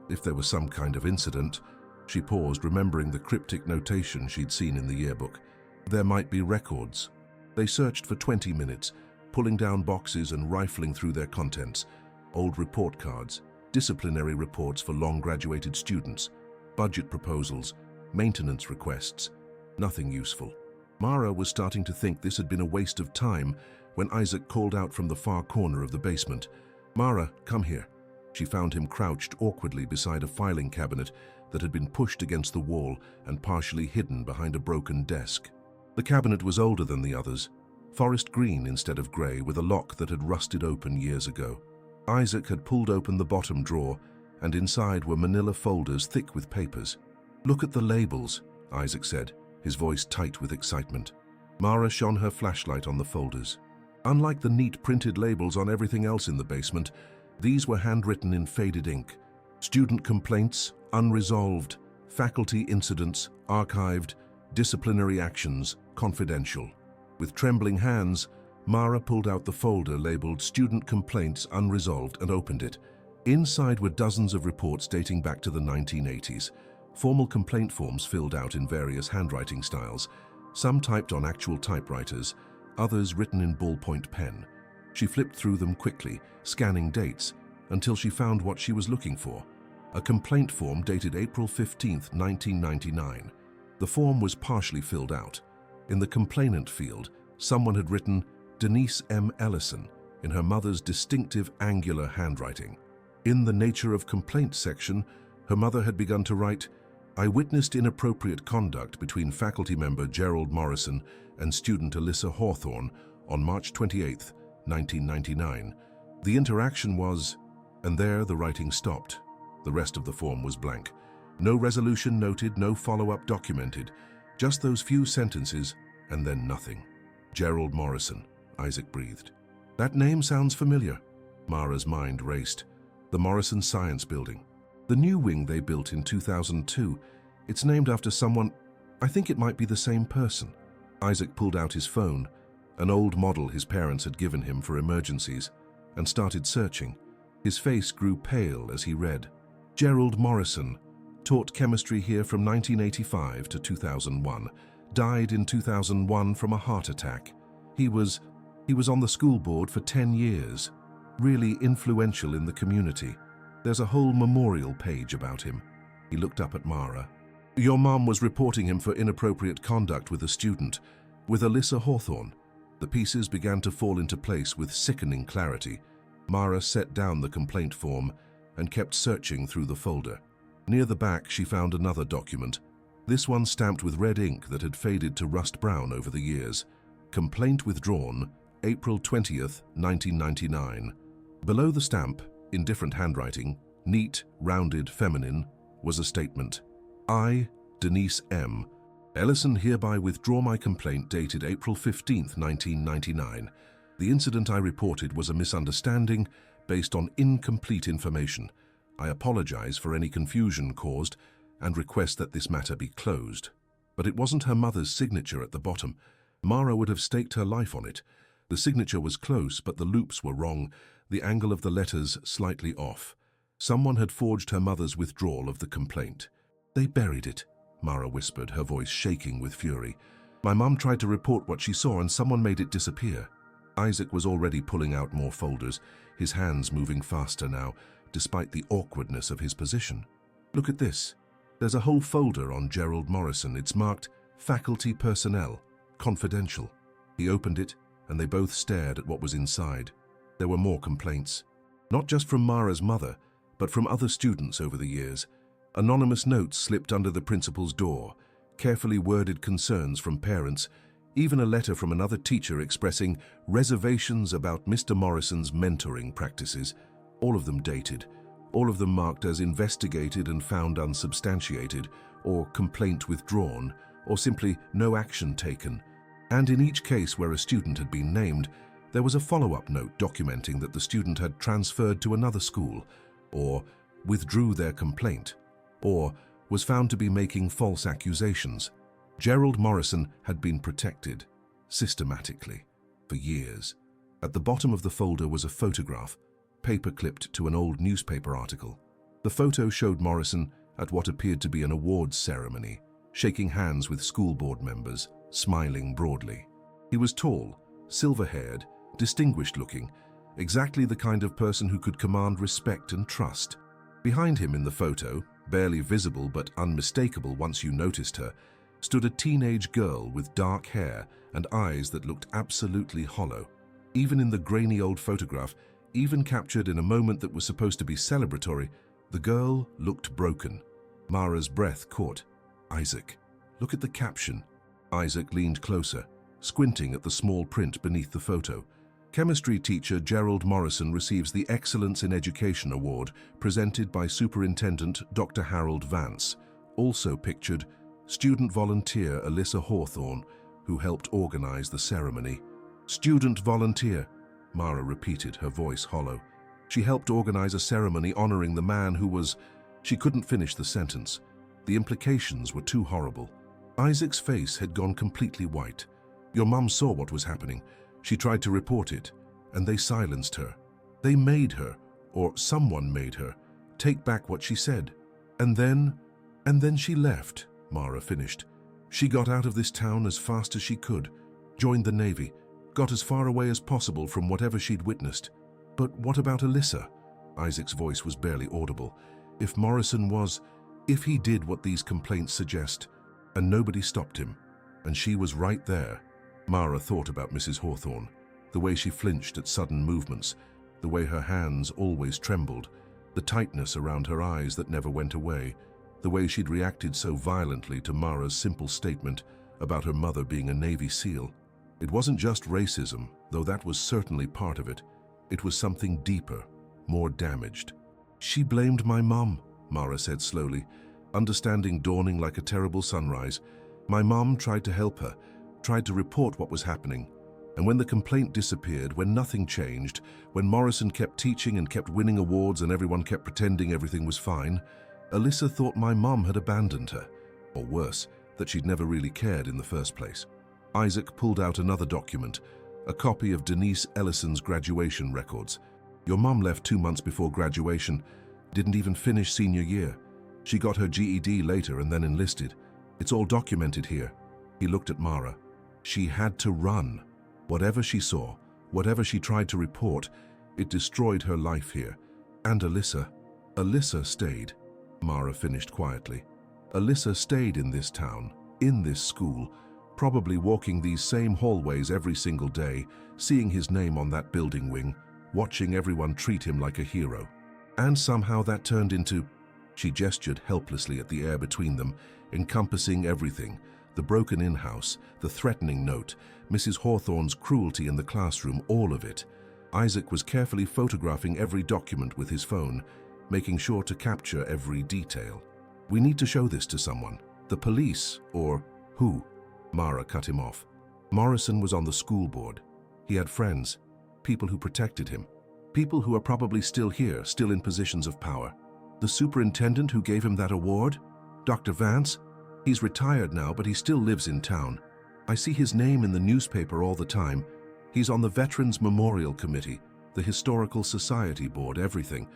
if there was some kind of incident," she paused, remembering the cryptic notation she'd seen in the yearbook, "there might be records." They searched for 20 minutes, pulling down boxes and rifling through their contents. Old report cards, disciplinary reports for long-graduated students, budget proposals, maintenance requests. Nothing useful. Mara was starting to think this had been a waste of time when Isaac called out from the far corner of the basement. "Mara, come here." She found him crouched awkwardly beside a filing cabinet that had been pushed against the wall and partially hidden behind a broken desk. The cabinet was older than the others, forest green instead of grey, with a lock that had rusted open years ago. Isaac had pulled open the bottom drawer, and inside were manila folders thick with papers. "Look at the labels," Isaac said, his voice tight with excitement. Mara shone her flashlight on the folders. Unlike the neat printed labels on everything else in the basement, these were handwritten in faded ink. Student complaints, unresolved; faculty incidents, archived; disciplinary actions, confidential. With trembling hands, Mara pulled out the folder labeled Student Complaints Unresolved and opened it. Inside were dozens of reports dating back to the 1980s. Formal complaint forms filled out in various handwriting styles, some typed on actual typewriters, others written in ballpoint pen. She flipped through them quickly, scanning dates, until she found what she was looking for. A complaint form dated April 15, 1999. The form was partially filled out. In the complainant field, someone had written Denise M. Ellison in her mother's distinctive angular handwriting. In the nature of complaint section, her mother had begun to write, "I witnessed inappropriate conduct between faculty member Gerald Morrison and student Alyssa Hawthorne on March 28, 1999. The interaction was..." And there the writing stopped. The rest of the form was blank. No resolution noted, no follow-up documented. Just those few sentences, and then nothing. "Gerald Morrison," Isaac breathed. "That name sounds familiar." Mara's mind raced. The Morrison Science Building. The new wing they built in 2002. It's named after someone. I think it might be the same person. Isaac pulled out his phone, an old model his parents had given him for emergencies, and started searching. His face grew pale as he read. "Gerald Morrison, taught chemistry here from 1985 to 2001. Died in 2001 from a heart attack. He was on the school board for 10 years. Really influential in the community. There's a whole memorial page about him." He looked up at Mara. "Your mom was reporting him for inappropriate conduct with a student, with Alyssa Hawthorne." The pieces began to fall into place with sickening clarity. Mara set down the complaint form and kept searching through the folder. Near the back, she found another document, this one stamped with red ink that had faded to rust brown over the years. "Complaint withdrawn, April 20th, 1999. Below the stamp, in different handwriting, neat, rounded, feminine, was a statement. "I, Denise M. Ellison, hereby withdraw my complaint dated April 15th, 1999. The incident I reported was a misunderstanding based on incomplete information. I apologize for any confusion caused and request that this matter be closed." But it wasn't her mother's signature at the bottom. Mara would have staked her life on it. The signature was close, but the loops were wrong, the angle of the letters slightly off. Someone had forged her mother's withdrawal of the complaint. "They buried it," Mara whispered, her voice shaking with fury. "My mum tried to report what she saw and someone made it disappear." Isaac was already pulling out more folders, his hands moving faster now, despite the awkwardness of his position. "Look at this. There's a whole folder on Gerald Morrison. It's marked Faculty Personnel, Confidential." He opened it, and they both stared at what was inside. There were more complaints. Not just from Mara's mother, but from other students over the years. Anonymous notes slipped under the principal's door, carefully worded concerns from parents, even a letter from another teacher expressing reservations about Mr. Morrison's mentoring practices, all of them dated, all of them marked as investigated and found unsubstantiated, or complaint withdrawn, or simply no action taken. And in each case where a student had been named, there was a follow-up note documenting that the student had transferred to another school, or withdrew their complaint, or was found to be making false accusations. Gerald Morrison had been protected, systematically, for years. At the bottom of the folder was a photograph, paper-clipped to an old newspaper article. The photo showed Morrison at what appeared to be an awards ceremony, shaking hands with school board members, smiling broadly. He was tall, silver-haired, distinguished-looking, exactly the kind of person who could command respect and trust. Behind him in the photo, barely visible but unmistakable once you noticed her, stood a teenage girl with dark hair and eyes that looked absolutely hollow. Even in the grainy old photograph, even captured in a moment that was supposed to be celebratory, the girl looked broken. Mara's breath caught. "Isaac, look at the caption." Isaac leaned closer, squinting at the small print beneath the photo. Chemistry teacher Gerald Morrison receives the Excellence in Education Award presented by Superintendent Dr. Harold Vance. Also pictured, student volunteer Alyssa Hawthorne, who helped organize the ceremony. "Student volunteer," Mara repeated, her voice hollow. "She helped organize a ceremony honoring the man who was..." She couldn't finish the sentence. The implications were too horrible. Isaac's face had gone completely white. "Your mum saw what was happening. She tried to report it, and they silenced her. They made her, or someone made her, take back what she said. And then she left," Mara finished. "She got out of this town as fast as she could, joined the Navy, got as far away as possible from whatever she'd witnessed." "But what about Alyssa?" Isaac's voice was barely audible. "If Morrison was, if he did what these complaints suggest, and nobody stopped him, and she was right there." Mara thought about Mrs. Hawthorne, the way she flinched at sudden movements, the way her hands always trembled, the tightness around her eyes that never went away, the way she'd reacted so violently to Mara's simple statement about her mother being a Navy SEAL. It wasn't just racism, though that was certainly part of it. It was something deeper, more damaged. "She blamed my mum," Mara said slowly, understanding dawning like a terrible sunrise. "My mum tried to help her, tried to report what was happening. And when the complaint disappeared, when nothing changed, when Morrison kept teaching and kept winning awards and everyone kept pretending everything was fine, Alyssa thought my mum had abandoned her, or worse, that she'd never really cared in the first place." Isaac pulled out another document, a copy of Denise Ellison's graduation records. "Your mum left 2 months before graduation, didn't even finish senior year. She got her GED later and then enlisted. It's all documented here." He looked at Mara. She had to run. Whatever she saw, whatever she tried to report, it destroyed her life here. "And Alyssa. Alyssa stayed," Mara finished quietly. "Alyssa stayed in this town, in this school, probably walking these same hallways every single day, seeing his name on that building wing, watching everyone treat him like a hero. And somehow that turned into..." She gestured helplessly at the air between them, encompassing everything. The broken in-house, the threatening note, Mrs. Hawthorne's cruelty in the classroom, all of it. Isaac was carefully photographing every document with his phone, making sure to capture every detail. "We need to show this to someone. The police, or who?" Mara cut him off. Morrison was on the school board. He had friends, people who protected him, people who are probably still here, still in positions of power. The superintendent who gave him that award? Dr. Vance? He's retired now, but he still lives in town. I see his name in the newspaper all the time. He's on the Veterans Memorial Committee, the Historical Society Board, everything.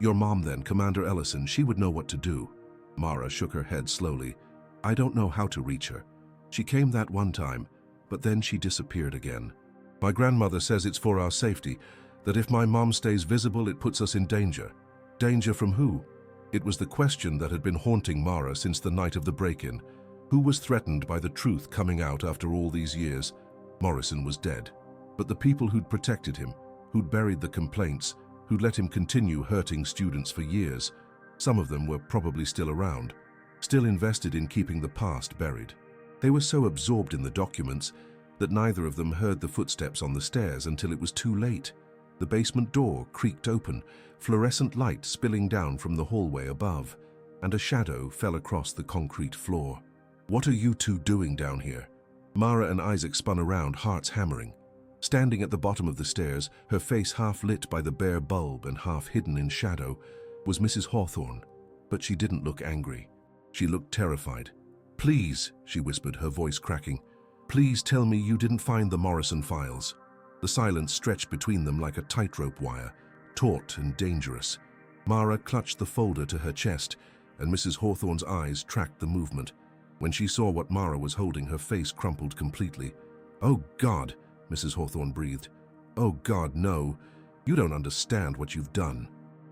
Your mom then, Commander Ellison, she would know what to do. Mara shook her head slowly. I don't know how to reach her. She came that one time, but then she disappeared again. My grandmother says it's for our safety, that if my mom stays visible, it puts us in danger. Danger from who? It was the question that had been haunting Mara since the night of the break-in. Who was threatened by the truth coming out after all these years? Morrison was dead. But the people who'd protected him, who'd buried the complaints, who'd let him continue hurting students for years, some of them were probably still around, still invested in keeping the past buried. They were so absorbed in the documents that neither of them heard the footsteps on the stairs until it was too late. The basement door creaked open, fluorescent light spilling down from the hallway above, and a shadow fell across the concrete floor. What are you two doing down here? Mara and Isaac spun around, hearts hammering. Standing at the bottom of the stairs, her face half lit by the bare bulb and half hidden in shadow, was Mrs. Hawthorne, but she didn't look angry. She looked terrified. Please, she whispered, her voice cracking, please tell me you didn't find the Morrison files. The silence stretched between them like a tightrope wire, taut and dangerous. Mara clutched the folder to her chest, and Mrs. Hawthorne's eyes tracked the movement. When she saw what Mara was holding, her face crumpled completely. Oh, God, Mrs. Hawthorne breathed. Oh, God, no. You don't understand what you've done.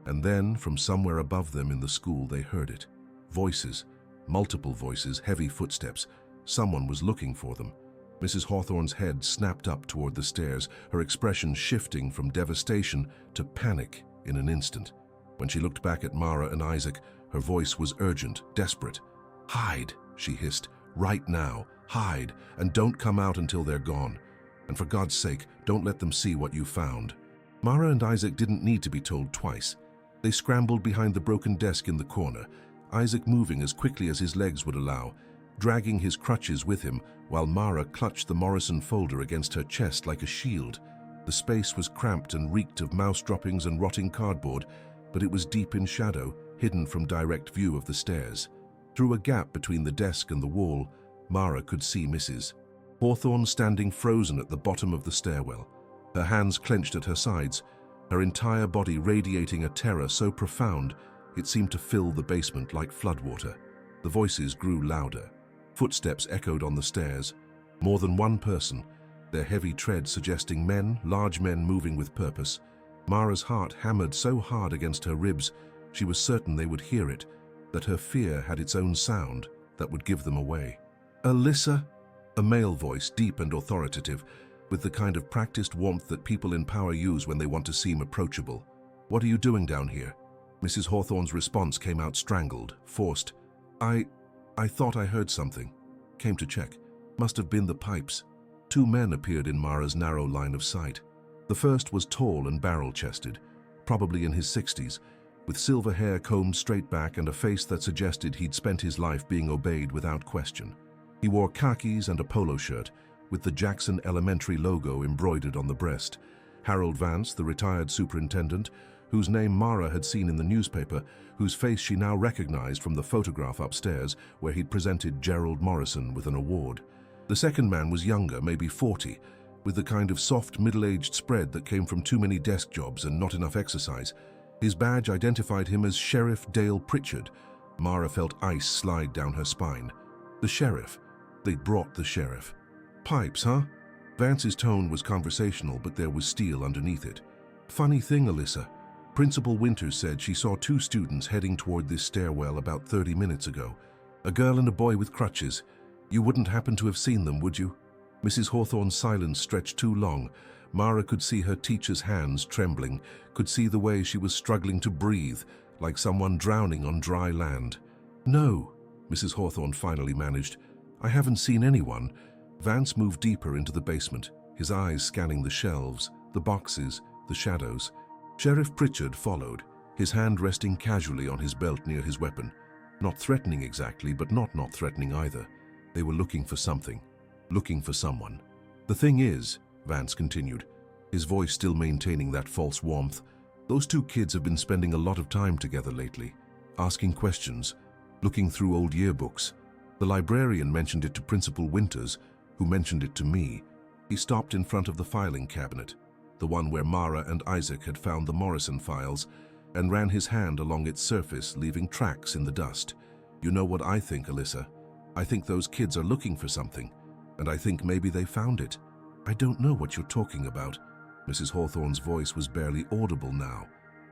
And then, from somewhere above them in the school, they heard it. Voices, multiple voices, heavy footsteps. Someone was looking for them. Mrs. Hawthorne's head snapped up toward the stairs, her expression shifting from devastation to panic in an instant. When she looked back at Mara and Isaac, her voice was urgent, desperate. Hide, she hissed. Right now. Hide, and don't come out until they're gone. And for God's sake, don't let them see what you found. Mara and Isaac didn't need to be told twice. They scrambled behind the broken desk in the corner, Isaac moving as quickly as his legs would allow, dragging his crutches with him, while Mara clutched the Morrison folder against her chest like a shield. The space was cramped and reeked of mouse droppings and rotting cardboard, but it was deep in shadow, hidden from direct view of the stairs. Through a gap between the desk and the wall, Mara could see Mrs. Hawthorne standing frozen at the bottom of the stairwell, her hands clenched at her sides, her entire body radiating a terror so profound it seemed to fill the basement like floodwater. The voices grew louder. Footsteps echoed on the stairs. More than one person, their heavy tread suggesting men, large men moving with purpose. Mara's heart hammered so hard against her ribs, she was certain they would hear it, that her fear had its own sound that would give them away. Alyssa? A male voice, deep and authoritative, with the kind of practiced warmth that people in power use when they want to seem approachable. What are you doing down here? Mrs. Hawthorne's response came out strangled, forced. I thought I heard something. Came to check. Must have been the pipes. Two men appeared in Mara's narrow line of sight. The first was tall and barrel-chested, probably in his 60s, with silver hair combed straight back and a face that suggested he'd spent his life being obeyed without question. He wore khakis and a polo shirt, with the Jackson Elementary logo embroidered on the breast. Harold Vance, the retired superintendent, whose name Mara had seen in the newspaper, whose face she now recognized from the photograph upstairs where he'd presented Gerald Morrison with an award. The second man was younger, maybe 40, with the kind of soft middle-aged spread that came from too many desk jobs and not enough exercise. His badge identified him as Sheriff Dale Pritchard. Mara felt ice slide down her spine. The sheriff. They'd brought the sheriff. Pipes, huh? Vance's tone was conversational, but there was steel underneath it. Funny thing, Alyssa. Principal Winters said she saw two students heading toward this stairwell about 30 minutes ago. A girl and a boy with crutches. You wouldn't happen to have seen them, would you? Mrs. Hawthorne's silence stretched too long. Mara could see her teacher's hands trembling, could see the way she was struggling to breathe, like someone drowning on dry land. No, Mrs. Hawthorne finally managed. I haven't seen anyone. Vance moved deeper into the basement, his eyes scanning the shelves, the boxes, the shadows. Sheriff Pritchard followed, his hand resting casually on his belt near his weapon. Not threatening exactly, but not threatening either. They were looking for something, looking for someone. The thing is, Vance continued, his voice still maintaining that false warmth, those two kids have been spending a lot of time together lately, asking questions, looking through old yearbooks. The librarian mentioned it to Principal Winters, who mentioned it to me. He stopped in front of the filing cabinet, the one where Mara and Isaac had found the Morrison files, and ran his hand along its surface, leaving tracks in the dust. "You know what I think, Alyssa? I think those kids are looking for something, and I think maybe they found it." "I don't know what you're talking about." Mrs. Hawthorne's voice was barely audible now.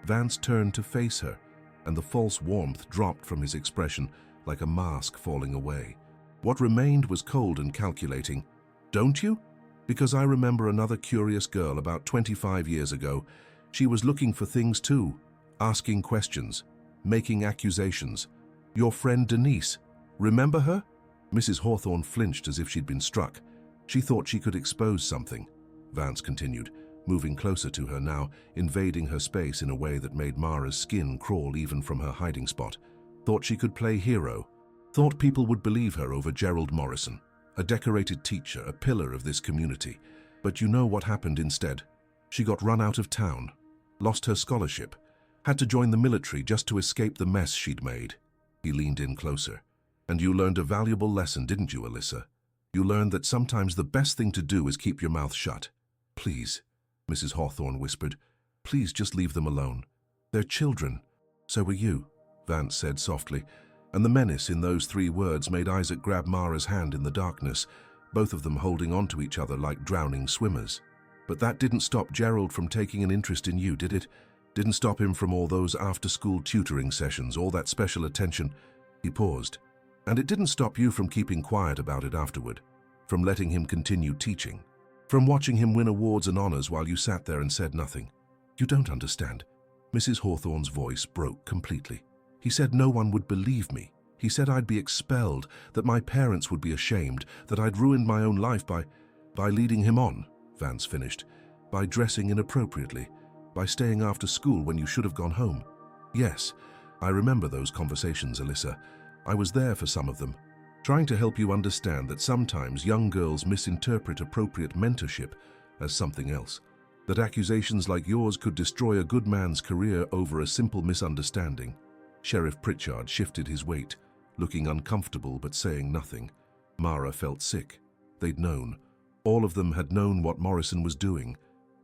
Vance turned to face her, and the false warmth dropped from his expression like a mask falling away. What remained was cold and calculating. "Don't you? Because I remember another curious girl about 25 years ago. She was looking for things too, asking questions, making accusations. Your friend Denise, remember her?" Mrs. Hawthorne flinched as if she'd been struck. She thought she could expose something. Vance continued, moving closer to her now, invading her space in a way that made Mara's skin crawl even from her hiding spot. Thought she could play hero. Thought people would believe her over Gerald Morrison, a decorated teacher, a pillar of this community. But you know what happened instead? She got run out of town, lost her scholarship, had to join the military just to escape the mess she'd made. He leaned in closer. "And you learned a valuable lesson, didn't you, Alyssa? You learned that sometimes the best thing to do is keep your mouth shut." "Please," Mrs. Hawthorne whispered, "please just leave them alone. They're children." "So are you," Vance said softly, and the menace in those 3 words made Isaac grab Mara's hand in the darkness, both of them holding on to each other like drowning swimmers. "But that didn't stop Gerald from taking an interest in you, did it? Didn't stop him from all those after-school tutoring sessions, all that special attention." He paused. "And it didn't stop you from keeping quiet about it afterward, from letting him continue teaching, from watching him win awards and honors while you sat there and said nothing. You don't understand." Mrs. Hawthorne's voice broke completely. "He said no one would believe me. He said I'd be expelled, that my parents would be ashamed, that I'd ruined my own life by leading him on," Vance finished, "by dressing inappropriately, by staying after school when you should have gone home." "Yes, I remember those conversations, Alyssa. I was there for some of them, trying to help you understand that sometimes young girls misinterpret appropriate mentorship as something else, that accusations like yours could destroy a good man's career over a simple misunderstanding." Sheriff Pritchard shifted his weight, looking uncomfortable but saying nothing. Mara felt sick. They'd known. All of them had known what Morrison was doing,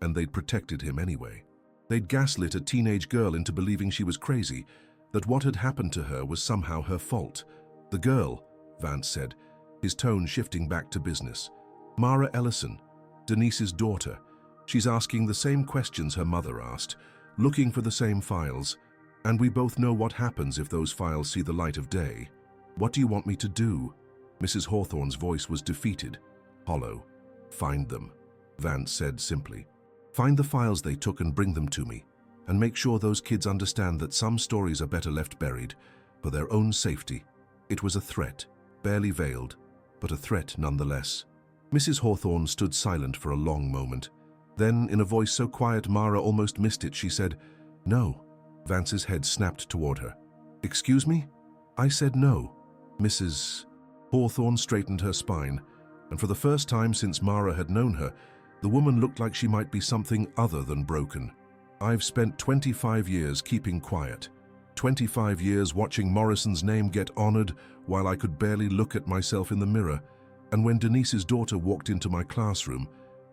and they'd protected him anyway. They'd gaslit a teenage girl into believing she was crazy, that what had happened to her was somehow her fault. "The girl," Vance said, his tone shifting back to business. "Mara Ellison, Denise's daughter. She's asking the same questions her mother asked, looking for the same files, and we both know what happens if those files see the light of day. What do you want me to do?" Mrs. Hawthorne's voice was defeated, hollow. "Find them," Vance said simply. "Find the files they took and bring them to me, and make sure those kids understand that some stories are better left buried, for their own safety." It was a threat, barely veiled, but a threat nonetheless. Mrs. Hawthorne stood silent for a long moment. Then, in a voice so quiet Mara almost missed it, she said, "No." Vance's head snapped toward her. "Excuse me? I said no." Mrs. Hawthorne straightened her spine, and for the first time since Mara had known her, the woman looked like she might be something other than broken. "I've spent 25 years keeping quiet. 25 years watching Morrison's name get honored while I could barely look at myself in the mirror. And when Denise's daughter walked into my classroom,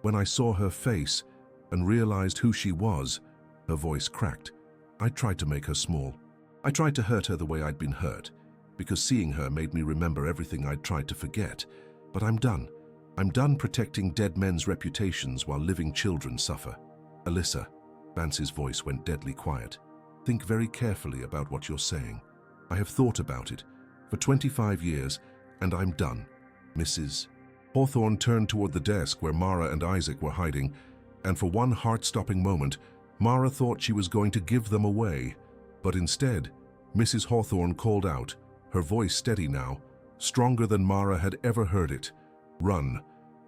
when I saw her face and realized who she was," her voice cracked, "I tried to make her small. I tried to hurt her the way I'd been hurt, because seeing her made me remember everything I'd tried to forget. But I'm done. I'm done protecting dead men's reputations while living children suffer. Alyssa," Vance's voice went deadly quiet, "think very carefully about what you're saying. I have thought about it for 25 years, and I'm done." Mrs. Hawthorne turned toward the desk where Mara and Isaac were hiding, and for one heart-stopping moment, Mara thought she was going to give them away. But instead, Mrs. Hawthorne called out, her voice steady now, stronger than Mara had ever heard it. "Run.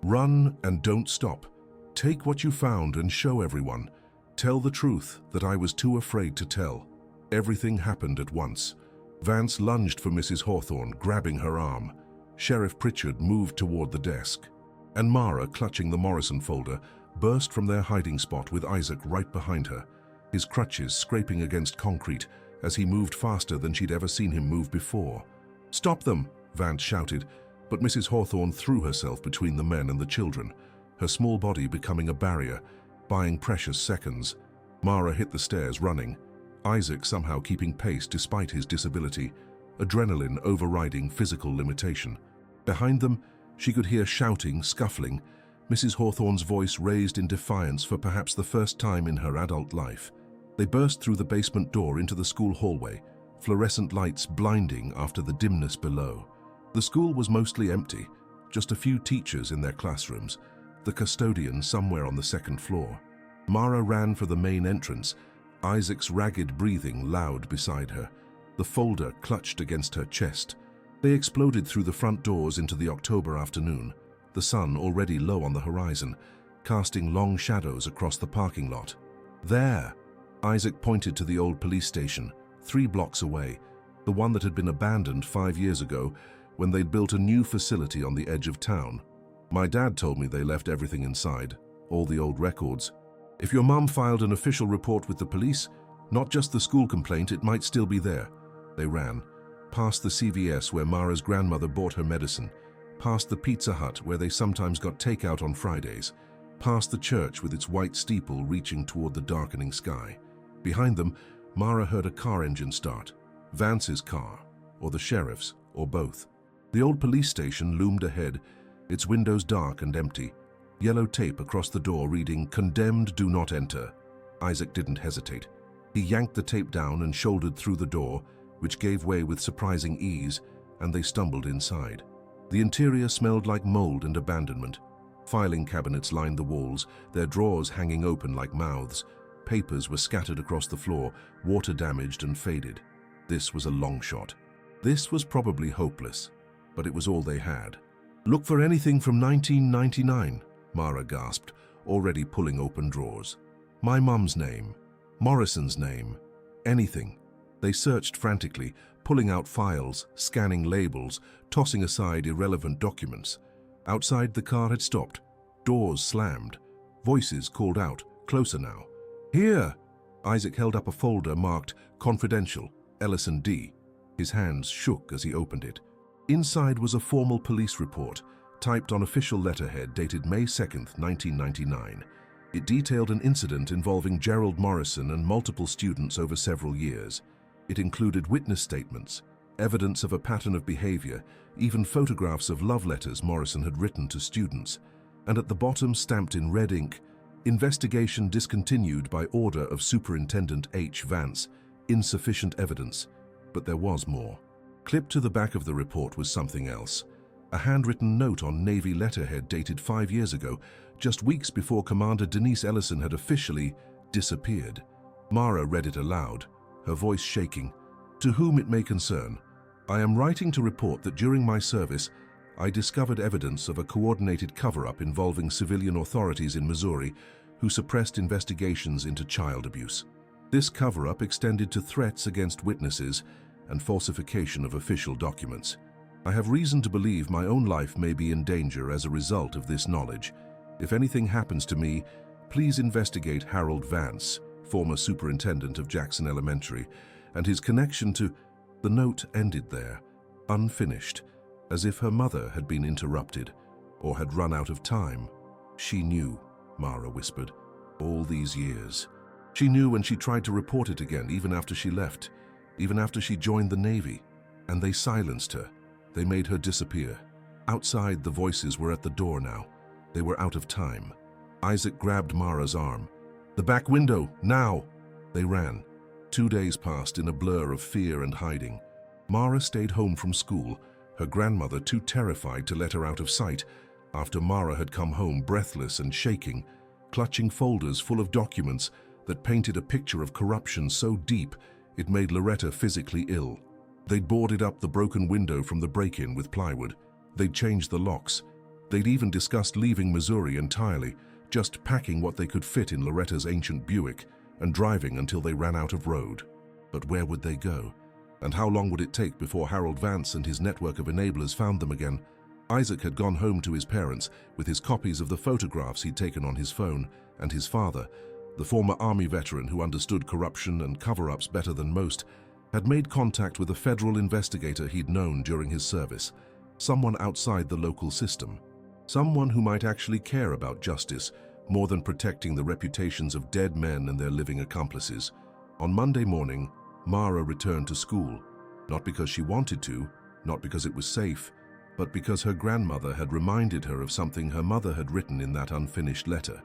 Run and don't stop. Take what you found and show everyone. Tell the truth that I was too afraid to tell." Everything happened at once. Vance lunged for Mrs. Hawthorne, grabbing her arm. Sheriff Pritchard moved toward the desk, and Mara, clutching the Morrison folder, burst from their hiding spot with Isaac right behind her, his crutches scraping against concrete as he moved faster than she'd ever seen him move before. "Stop them!" Vance shouted, but Mrs. Hawthorne threw herself between the men and the children, her small body becoming a barrier, buying precious seconds. Mara hit the stairs running. Isaac somehow keeping pace despite his disability, adrenaline overriding physical limitation. Behind them, she could hear shouting, scuffling, Mrs. Hawthorne's voice raised in defiance for perhaps the first time in her adult life. They burst through the basement door into the school hallway, fluorescent lights blinding after the dimness below. The school was mostly empty, just a few teachers in their classrooms, the custodian somewhere on the second floor. Mara ran for the main entrance, Isaac's ragged breathing loud beside her, the folder clutched against her chest. They exploded through the front doors into the October afternoon, the sun already low on the horizon, casting long shadows across the parking lot. There! Isaac pointed to the old police station, 3 blocks away, the one that had been abandoned 5 years ago when they'd built a new facility on the edge of town. My dad told me they left everything inside, all the old records. If your mum filed an official report with the police, not just the school complaint, it might still be there. They ran, past the CVS where Mara's grandmother bought her medicine, past the Pizza Hut where they sometimes got takeout on Fridays, past the church with its white steeple reaching toward the darkening sky. Behind them, Mara heard a car engine start. Vance's car, or the sheriff's, or both. The old police station loomed ahead, its windows dark and empty, yellow tape across the door reading, "Condemned, do not enter." Isaac didn't hesitate. He yanked the tape down and shouldered through the door, which gave way with surprising ease, and they stumbled inside. The interior smelled like mold and abandonment. Filing cabinets lined the walls, their drawers hanging open like mouths. Papers were scattered across the floor, water-damaged and faded. This was a long shot. This was probably hopeless, but it was all they had. "Look for anything from 1999, Mara gasped, already pulling open drawers. "My mum's name, Morrison's name, anything." They searched frantically, pulling out files, scanning labels, tossing aside irrelevant documents. Outside, the car had stopped. Doors slammed. Voices called out, closer now. "Here!" Isaac held up a folder marked "Confidential, Ellison D." His hands shook as he opened it. Inside was a formal police report, typed on official letterhead dated May 2nd, 1999. It detailed an incident involving Gerald Morrison and multiple students over several years. It included witness statements, evidence of a pattern of behavior, even photographs of love letters Morrison had written to students. And at the bottom, stamped in red ink, "Investigation discontinued by order of Superintendent H. Vance. Insufficient evidence." But there was more. Clipped to the back of the report was something else. A handwritten note on Navy letterhead dated 5 years ago, just weeks before Commander Denise Ellison had officially disappeared. Mara read it aloud, her voice shaking. "To whom it may concern, I am writing to report that during my service, I discovered evidence of a coordinated cover-up involving civilian authorities in Missouri who suppressed investigations into child abuse. This cover-up extended to threats against witnesses and falsification of official documents. I have reason to believe my own life may be in danger as a result of this knowledge. If anything happens to me, please investigate Harold Vance, former superintendent of Jackson Elementary, and his connection to..." The note ended there, unfinished, as if her mother had been interrupted or had run out of time. "She knew," Mara whispered, "all these years. She knew when she tried to report it again, even after she left, even after she joined the Navy. And they silenced her. They made her disappear." Outside, the voices were at the door now. They were out of time. Isaac grabbed Mara's arm. "The back window, now!" They ran. 2 days passed in a blur of fear and hiding. Mara stayed home from school, her grandmother too terrified to let her out of sight, after Mara had come home breathless and shaking, clutching folders full of documents that painted a picture of corruption so deep it made Loretta physically ill. They'd boarded up the broken window from the break-in with plywood. They'd changed the locks. They'd even discussed leaving Missouri entirely, just packing what they could fit in Loretta's ancient Buick and driving until they ran out of road. But where would they go? And how long would it take before Harold Vance and his network of enablers found them again? Isaac had gone home to his parents with his copies of the photographs he'd taken on his phone, and his father, the former Army veteran who understood corruption and cover-ups better than most, had made contact with a federal investigator he'd known during his service, someone outside the local system, someone who might actually care about justice more than protecting the reputations of dead men and their living accomplices. On Monday morning, Mara returned to school, not because she wanted to, not because it was safe, but because her grandmother had reminded her of something her mother had written in that unfinished letter.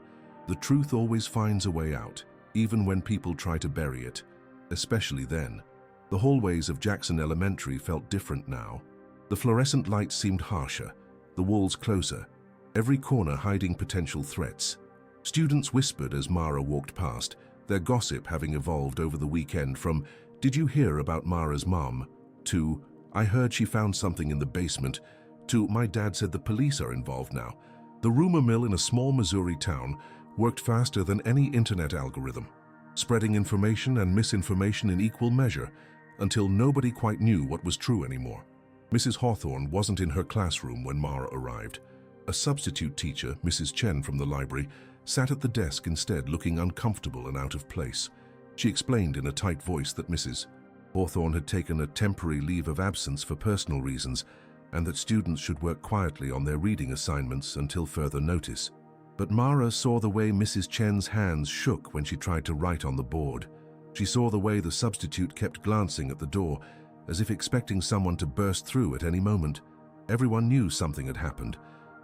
The truth always finds a way out, even when people try to bury it, especially then. The hallways of Jackson Elementary felt different now. The fluorescent lights seemed harsher, the walls closer, every corner hiding potential threats. Students whispered as Mara walked past, their gossip having evolved over the weekend from, "Did you hear about Mara's mom?" to, "I heard she found something in the basement," to, "My dad said the police are involved now." The rumor mill in a small Missouri town worked faster than any internet algorithm, spreading information and misinformation in equal measure until nobody quite knew what was true anymore. Mrs. Hawthorne wasn't in her classroom when Mara arrived. A substitute teacher, Mrs. Chen from the library, sat at the desk instead, looking uncomfortable and out of place. She explained in a tight voice that Mrs. Hawthorne had taken a temporary leave of absence for personal reasons and that students should work quietly on their reading assignments until further notice. But Mara saw the way Mrs. Chen's hands shook when she tried to write on the board. She saw the way the substitute kept glancing at the door, as if expecting someone to burst through at any moment. Everyone knew something had happened.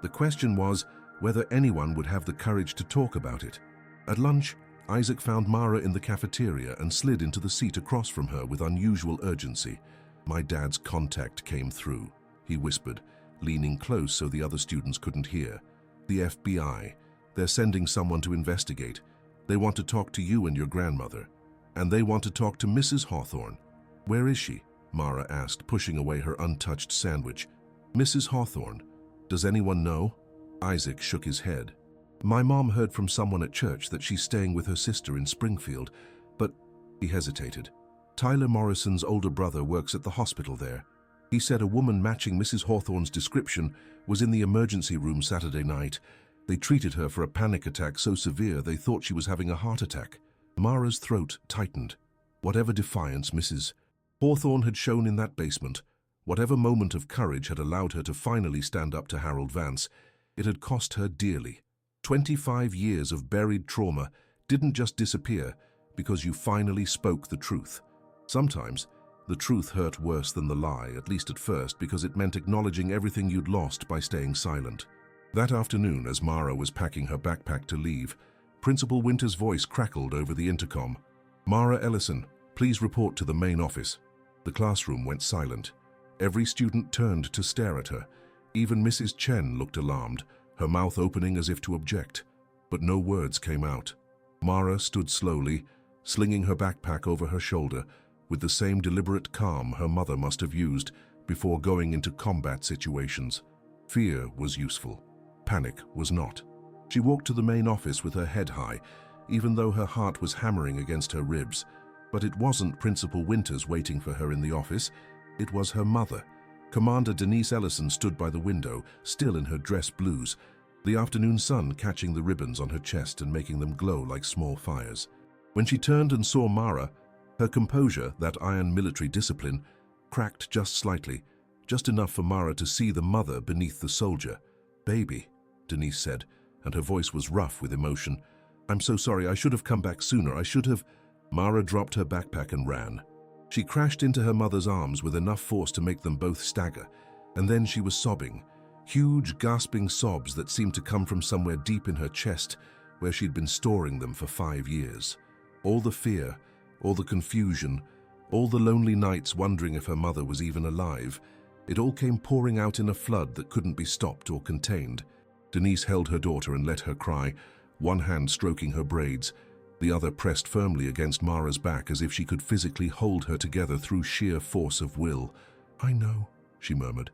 The question was whether anyone would have the courage to talk about it. At lunch, Isaac found Mara in the cafeteria and slid into the seat across from her with unusual urgency. "My dad's contact came through," he whispered, leaning close so the other students couldn't hear. "The FBI. They're sending someone to investigate. They want to talk to you and your grandmother. And they want to talk to Mrs. Hawthorne." "Where is she?" Mara asked, pushing away her untouched sandwich. "Mrs. Hawthorne. Does anyone know?" Isaac shook his head. "My mom heard from someone at church that she's staying with her sister in Springfield, but..." He hesitated. "Tyler Morrison's older brother works at the hospital there. He said a woman matching Mrs. Hawthorne's description was in the emergency room Saturday night. They treated her for a panic attack so severe they thought she was having a heart attack." Mara's throat tightened. Whatever defiance Mrs. Hawthorne had shown in that basement, whatever moment of courage had allowed her to finally stand up to Harold Vance, it had cost her dearly. 25 years of buried trauma didn't just disappear because you finally spoke the truth. Sometimes, the truth hurt worse than the lie, at least at first, because it meant acknowledging everything you'd lost by staying silent. That afternoon, as Mara was packing her backpack to leave, Principal Winter's voice crackled over the intercom. "Mara Ellison, please report to the main office." The classroom went silent. Every student turned to stare at her. Even Mrs. Chen looked alarmed, her mouth opening as if to object. But no words came out. Mara stood slowly, slinging her backpack over her shoulder, with the same deliberate calm her mother must have used before going into combat situations. Fear was useful. Panic was not. She walked to the main office with her head high, even though her heart was hammering against her ribs. But it wasn't Principal Winters waiting for her in the office. It was her mother. Commander Denise Ellison stood by the window, still in her dress blues, the afternoon sun catching the ribbons on her chest and making them glow like small fires. When she turned and saw Mara, her composure, that iron military discipline, cracked just slightly, just enough for Mara to see the mother beneath the soldier. "Baby," Denise said, and her voice was rough with emotion. "I'm so sorry, I should have come back sooner, I should have..." Mara dropped her backpack and ran. She crashed into her mother's arms with enough force to make them both stagger, and then she was sobbing, huge gasping sobs that seemed to come from somewhere deep in her chest where she'd been storing them for 5 years. All the fear, all the confusion, all the lonely nights wondering if her mother was even alive, it all came pouring out in a flood that couldn't be stopped or contained. Denise held her daughter and let her cry, one hand stroking her braids, the other pressed firmly against Mara's back as if she could physically hold her together through sheer force of will. "I know," she murmured.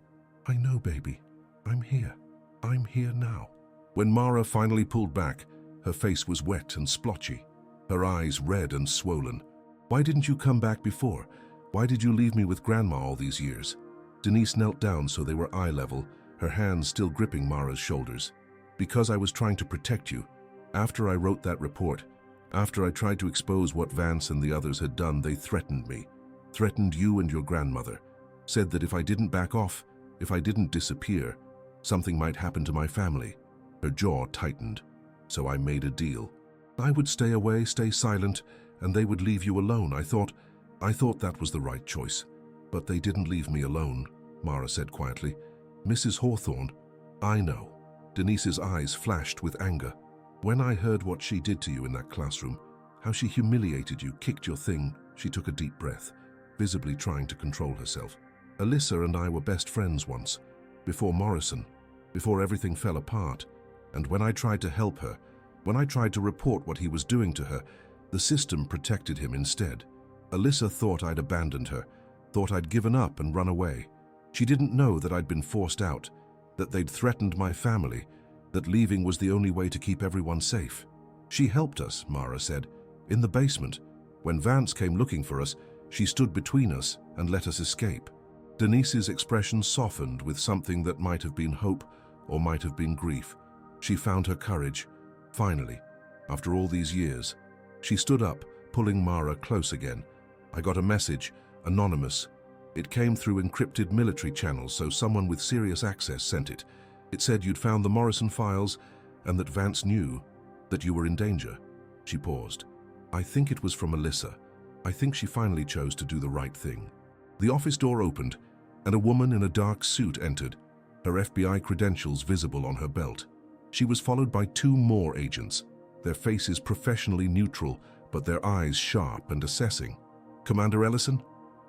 "I know, baby. I'm here. I'm here now." When Mara finally pulled back, her face was wet and splotchy, her eyes red and swollen. "Why didn't you come back before? Why did you leave me with Grandma all these years?" Denise knelt down so they were eye level, her hands still gripping Mara's shoulders. "Because I was trying to protect you. After I wrote that report, after I tried to expose what Vance and the others had done, they threatened me. Threatened you and your grandmother. Said that if I didn't back off, if I didn't disappear, something might happen to my family." Her jaw tightened. "So I made a deal. I would stay away, stay silent, and they would leave you alone. I thought that was the right choice. But they didn't leave me alone, Mara said quietly. Mrs. Hawthorne, I know. Denise's eyes flashed with anger. When I heard what she did to you in that classroom, how she humiliated you, kicked your thing, she took a deep breath, visibly trying to control herself. Alyssa and I were best friends once, before Morrison, before everything fell apart. And when I tried to help her, when I tried to report what he was doing to her, the system protected him instead. Alyssa thought I'd abandoned her, thought I'd given up and run away. She didn't know that I'd been forced out, that they'd threatened my family, that leaving was the only way to keep everyone safe. She helped us, Mara said, in the basement. When Vance came looking for us, she stood between us and let us escape. Denise's expression softened with something that might have been hope or might have been grief. She found her courage. Finally, after all these years, she stood up, pulling Mara close again. I got a message, anonymous. It came through encrypted military channels, so someone with serious access sent it. It said you'd found the Morrison files and that Vance knew that you were in danger. She paused. I think it was from Alyssa. I think she finally chose to do the right thing. The office door opened, and a woman in a dark suit entered, her FBI credentials visible on her belt. She was followed by 2 more agents, their faces professionally neutral, but their eyes sharp and assessing. Commander Ellison,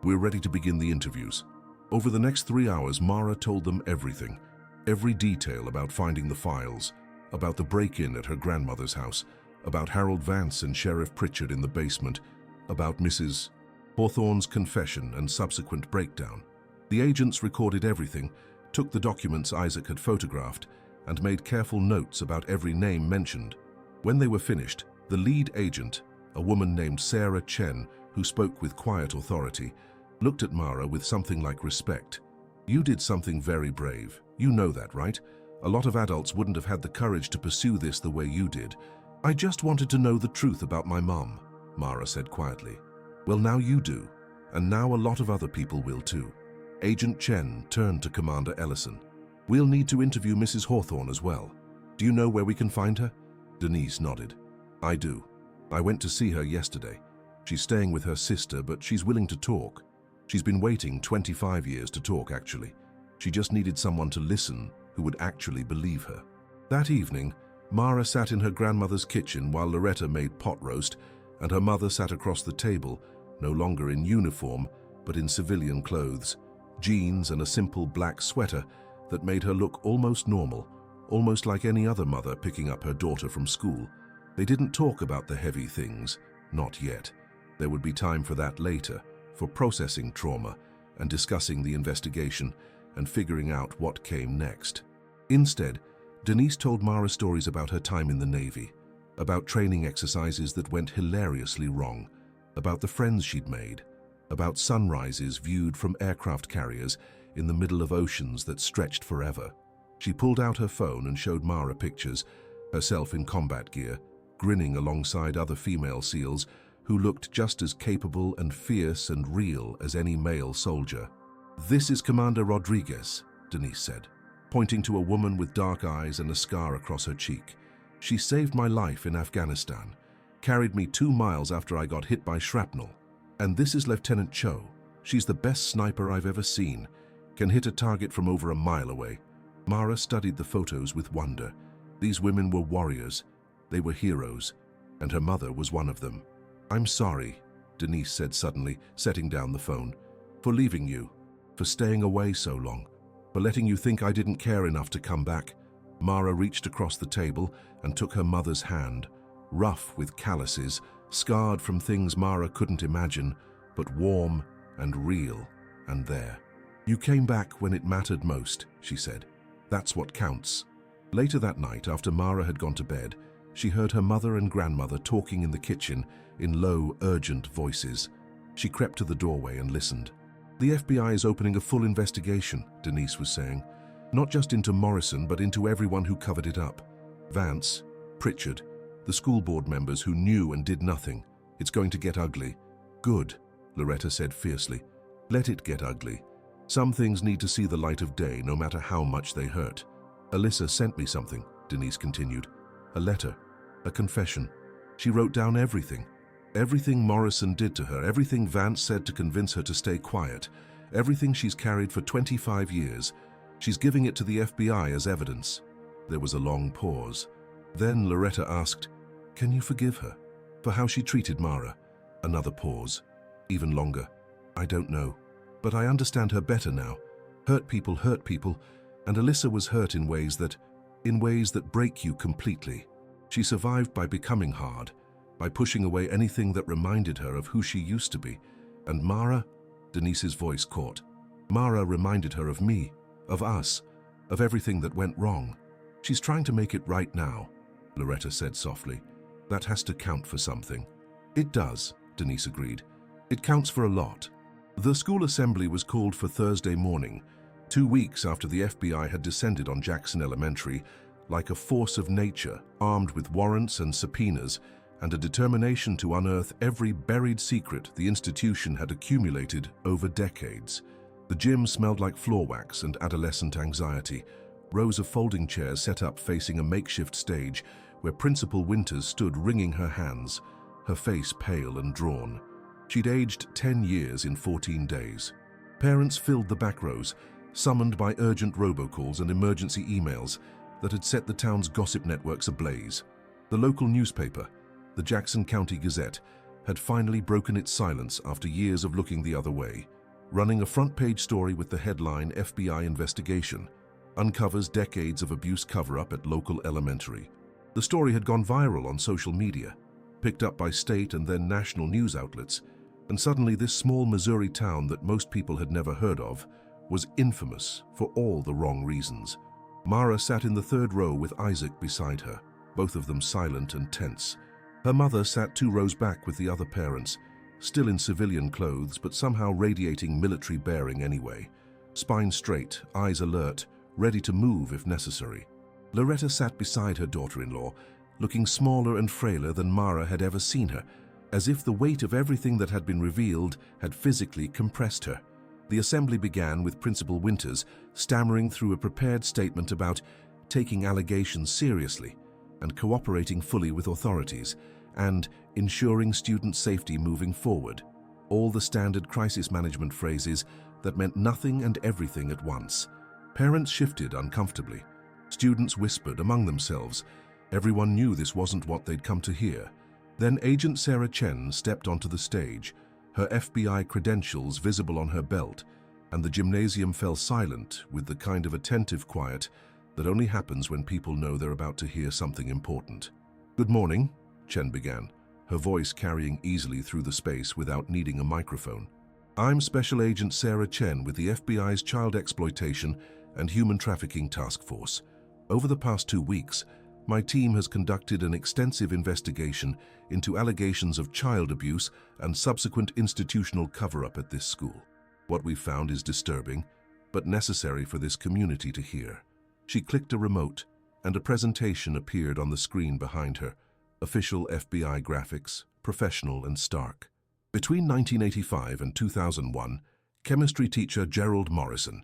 we're ready to begin the interviews. Over the next 3 hours, Mara told them everything, every detail about finding the files, about the break-in at her grandmother's house, about Harold Vance and Sheriff Pritchard in the basement, about Mrs. Hawthorne's confession and subsequent breakdown. The agents recorded everything, took the documents Isaac had photographed, and made careful notes about every name mentioned. When they were finished, the lead agent, a woman named Sarah Chen, who spoke with quiet authority, looked at Mara with something like respect. You did something very brave. You know that, right? A lot of adults wouldn't have had the courage to pursue this the way you did. I just wanted to know the truth about my mom, Mara said quietly. Well, now you do, and now a lot of other people will too. Agent Chen turned to Commander Ellison. We'll need to interview Mrs. Hawthorne as well. Do you know where we can find her? Denise nodded. I do. I went to see her yesterday. She's staying with her sister, but she's willing to talk. She's been waiting 25 years to talk, actually. She just needed someone to listen who would actually believe her. That evening, Mara sat in her grandmother's kitchen while Loretta made pot roast, and her mother sat across the table, no longer in uniform, but in civilian clothes, jeans and a simple black sweater that made her look almost normal, almost like any other mother picking up her daughter from school. They didn't talk about the heavy things, not yet. There would be time for that later, for processing trauma and discussing the investigation and figuring out what came next. Instead, Denise told Mara stories about her time in the Navy, about training exercises that went hilariously wrong, about the friends she'd made, about sunrises viewed from aircraft carriers in the middle of oceans that stretched forever. She pulled out her phone and showed Mara pictures, herself in combat gear, grinning alongside other female SEALs who looked just as capable and fierce and real as any male soldier. This is Commander Rodriguez, Denise said, pointing to a woman with dark eyes and a scar across her cheek. She saved my life in Afghanistan, carried me 2 miles after I got hit by shrapnel. And this is Lieutenant Cho. She's the best sniper I've ever seen, can hit a target from over a mile away. Mara studied the photos with wonder. These women were warriors. They were heroes, and her mother was one of them. I'm sorry, Denise said suddenly, setting down the phone, for leaving you, for staying away so long, for letting you think I didn't care enough to come back. Mara reached across the table and took her mother's hand, rough with calluses, scarred from things Mara couldn't imagine, but warm and real and there. You came back when it mattered most, she said. That's what counts. Later that night, after Mara had gone to bed, she heard her mother and grandmother talking in the kitchen in low, urgent voices. She crept to the doorway and listened. The FBI is opening a full investigation, Denise was saying. Not just into Morrison, but into everyone who covered it up. Vance, Pritchard, the school board members who knew and did nothing. It's going to get ugly. Good, Loretta said fiercely. Let it get ugly. Some things need to see the light of day, no matter how much they hurt. Alyssa sent me something, Denise continued. A letter, a confession. She wrote down everything. Everything Morrison did to her, everything Vance said to convince her to stay quiet, everything she's carried for 25 years, she's giving it to the FBI as evidence. There was a long pause. Then Loretta asked, "Can you forgive her for how she treated Mara?" Another pause. Even longer. "I don't know, but I understand her better now. Hurt people, and Alyssa was hurt in ways that break you completely. She survived by becoming hard, by pushing away anything that reminded her of who she used to be. And Mara," Denise's voice caught, "Mara reminded her of me, of us, of everything that went wrong. She's trying to make it right now," Loretta said softly. "That has to count for something." "It does," Denise agreed. "It counts for a lot." The school assembly was called for Thursday morning, 2 weeks after the FBI had descended on Jackson Elementary like a force of nature, armed with warrants and subpoenas and a determination to unearth every buried secret the institution had accumulated over decades. The gym smelled like floor wax and adolescent anxiety. Rows of folding chairs set up facing a makeshift stage where Principal Winters stood wringing her hands, her face pale and drawn. She'd aged 10 years in 14 days. Parents filled the back rows, summoned by urgent robocalls and emergency emails that had set the town's gossip networks ablaze. The local newspaper, the Jackson County Gazette, had finally broken its silence after years of looking the other way, running a front-page story with the headline "FBI Investigation Uncovers Decades of Abuse Cover-Up at Local Elementary." The story had gone viral on social media, picked up by state and then national news outlets, and suddenly this small Missouri town that most people had never heard of was infamous for all the wrong reasons. Mara sat in the third row with Isaac beside her, both of them silent and tense. Her mother sat 2 rows back with the other parents, still in civilian clothes but somehow radiating military bearing anyway. Spine straight, eyes alert, ready to move if necessary. Loretta sat beside her daughter-in-law, looking smaller and frailer than Mara had ever seen her, as if the weight of everything that had been revealed had physically compressed her. The assembly began with Principal Winters stammering through a prepared statement about taking allegations seriously and cooperating fully with authorities and ensuring student safety moving forward. All the standard crisis management phrases that meant nothing and everything at once. Parents shifted uncomfortably. Students whispered among themselves. Everyone knew this wasn't what they'd come to hear. Then Agent Sarah Chen stepped onto the stage, her FBI credentials visible on her belt, and the gymnasium fell silent with the kind of attentive quiet that only happens when people know they're about to hear something important. "Good morning," Chen began, her voice carrying easily through the space without needing a microphone. "I'm Special Agent Sarah Chen with the FBI's Child Exploitation and Human Trafficking Task Force. Over the past 2 weeks, my team has conducted an extensive investigation into allegations of child abuse and subsequent institutional cover-up at this school. What we've found is disturbing, but necessary for this community to hear." She clicked a remote, and a presentation appeared on the screen behind her. Official FBI graphics, professional and stark. Between 1985 and 2001, chemistry teacher Gerald Morrison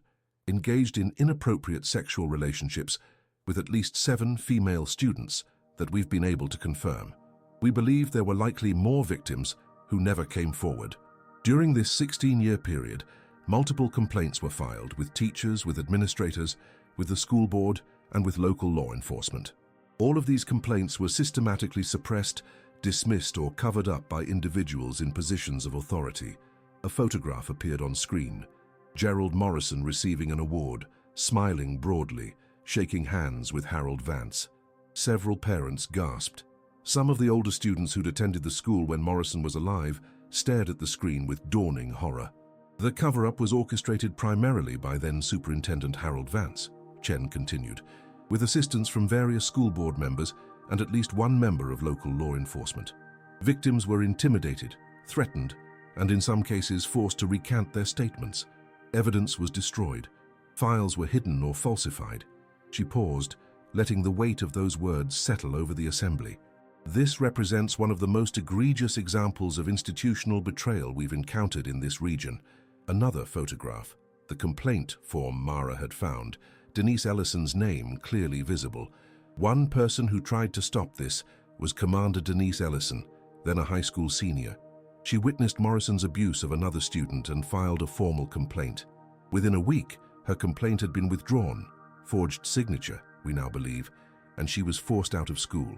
engaged in inappropriate sexual relationships with at least 7 female students that we've been able to confirm. We believe there were likely more victims who never came forward. During this 16-year period, multiple complaints were filed with teachers, with administrators, with the school board, and with local law enforcement. All of these complaints were systematically suppressed, dismissed, or covered up by individuals in positions of authority. A photograph appeared on screen. Gerald Morrison receiving an award, smiling broadly, shaking hands with Harold Vance. Several parents gasped. Some of the older students who'd attended the school when Morrison was alive stared at the screen with dawning horror. The cover-up was orchestrated primarily by then Superintendent Harold Vance, Chen continued, with assistance from various school board members and at least 1 member of local law enforcement. Victims were intimidated, threatened, and in some cases forced to recant their statements. Evidence was destroyed. Files were hidden or falsified. She paused, letting the weight of those words settle over the assembly. This represents one of the most egregious examples of institutional betrayal we've encountered in this region. Another photograph, the complaint form Mara had found, Denise Ellison's name clearly visible. One person who tried to stop this was Commander Denise Ellison, then a high school senior. She witnessed Morrison's abuse of another student and filed a formal complaint. Within a week, her complaint had been withdrawn, forged signature, we now believe, and she was forced out of school.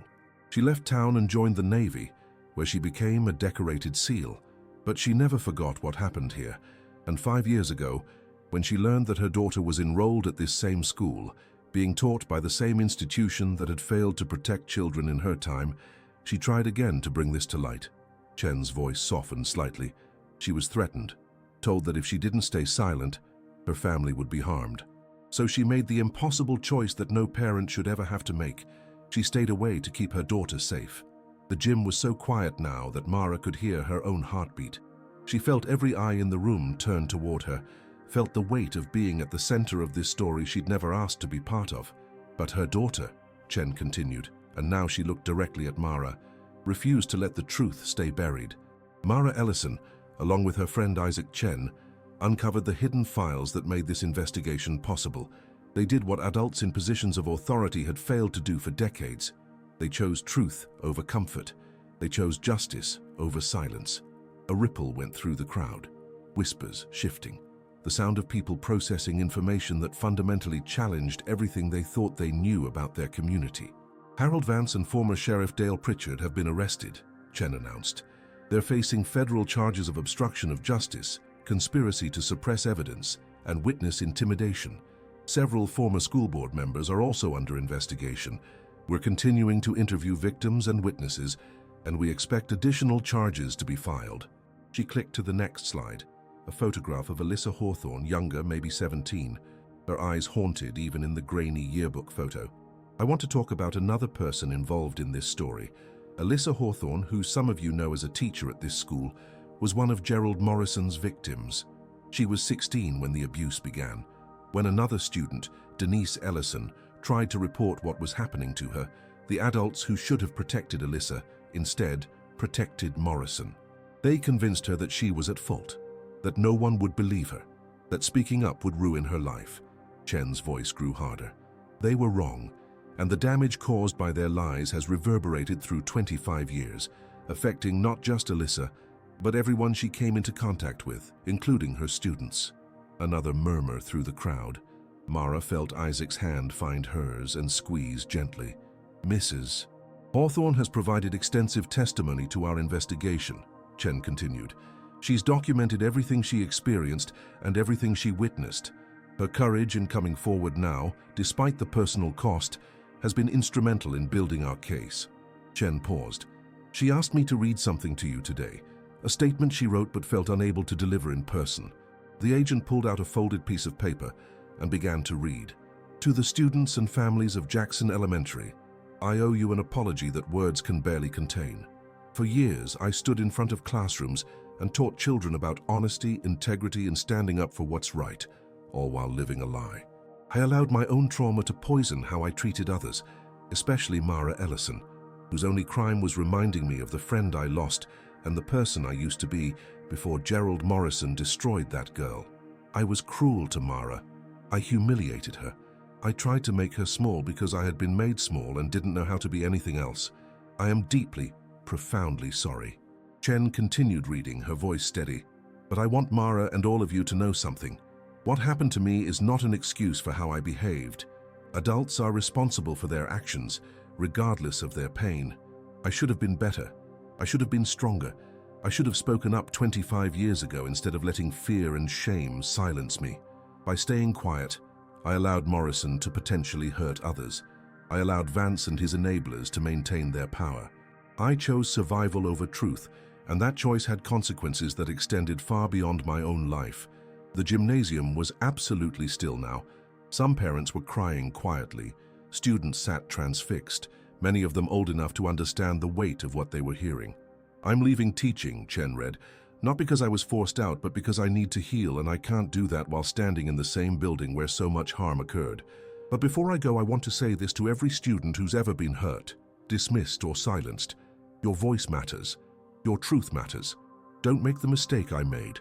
She left town and joined the Navy, where she became a decorated SEAL. But she never forgot what happened here, and 5 years ago, when she learned that her daughter was enrolled at this same school, being taught by the same institution that had failed to protect children in her time, she tried again to bring this to light. Chen's voice softened slightly. She was threatened, told that if she didn't stay silent, her family would be harmed. So she made the impossible choice that no parent should ever have to make. She stayed away to keep her daughter safe. The gym was so quiet now that Mara could hear her own heartbeat. She felt every eye in the room turn toward her, felt the weight of being at the center of this story she'd never asked to be part of. But her daughter, Chen continued, and now she looked directly at Mara, refused to let the truth stay buried. Mara Ellison, along with her friend Isaac Chen, uncovered the hidden files that made this investigation possible. They did what adults in positions of authority had failed to do for decades. They chose truth over comfort. They chose justice over silence. A ripple went through the crowd, whispers shifting, the sound of people processing information that fundamentally challenged everything they thought they knew about their community. Harold Vance and former Sheriff Dale Pritchard have been arrested, Chen announced. They're facing federal charges of obstruction of justice, conspiracy to suppress evidence, and witness intimidation. Several former school board members are also under investigation. We're continuing to interview victims and witnesses, and we expect additional charges to be filed. She clicked to the next slide, a photograph of Alyssa Hawthorne, younger, maybe 17, her eyes haunted even in the grainy yearbook photo. I want to talk about another person involved in this story. Alyssa Hawthorne, who some of you know as a teacher at this school, was one of Gerald Morrison's victims. She was 16 when the abuse began. When another student, Denise Ellison, tried to report what was happening to her, the adults who should have protected Alyssa instead protected Morrison. They convinced her that she was at fault, that no one would believe her, that speaking up would ruin her life. Chen's voice grew harder. They were wrong, and the damage caused by their lies has reverberated through 25 years, affecting not just Alyssa, but everyone she came into contact with, including her students. Another murmur through the crowd. Mara felt Isaac's hand find hers and squeeze gently. Mrs. Hawthorne has provided extensive testimony to our investigation, Chen continued. She's documented everything she experienced and everything she witnessed. Her courage in coming forward now, despite the personal cost, has been instrumental in building our case. Chen paused. She asked me to read something to you today, a statement she wrote but felt unable to deliver in person. The agent pulled out a folded piece of paper and began to read. To the students and families of Jackson Elementary, I owe you an apology that words can barely contain. For years, I stood in front of classrooms and taught children about honesty, integrity, and standing up for what's right, all while living a lie. I allowed my own trauma to poison how I treated others, especially Mara Ellison, whose only crime was reminding me of the friend I lost and the person I used to be before Gerald Morrison destroyed that girl. I was cruel to Mara. I humiliated her. I tried to make her small because I had been made small and didn't know how to be anything else. I am deeply, profoundly sorry. Chen continued reading, her voice steady. But I want Mara and all of you to know something. What happened to me is not an excuse for how I behaved. Adults are responsible for their actions, regardless of their pain. I should have been better. I should have been stronger. I should have spoken up 25 years ago instead of letting fear and shame silence me. By staying quiet, I allowed Morrison to potentially hurt others. I allowed Vance and his enablers to maintain their power. I chose survival over truth, and that choice had consequences that extended far beyond my own life. The gymnasium was absolutely still now. Some parents were crying quietly. Students sat transfixed, many of them old enough to understand the weight of what they were hearing. I'm leaving teaching, Chen read, not because I was forced out, but because I need to heal, and I can't do that while standing in the same building where so much harm occurred. But before I go, I want to say this to every student who's ever been hurt, dismissed, or silenced. Your voice matters. Your truth matters. Don't make the mistake I made.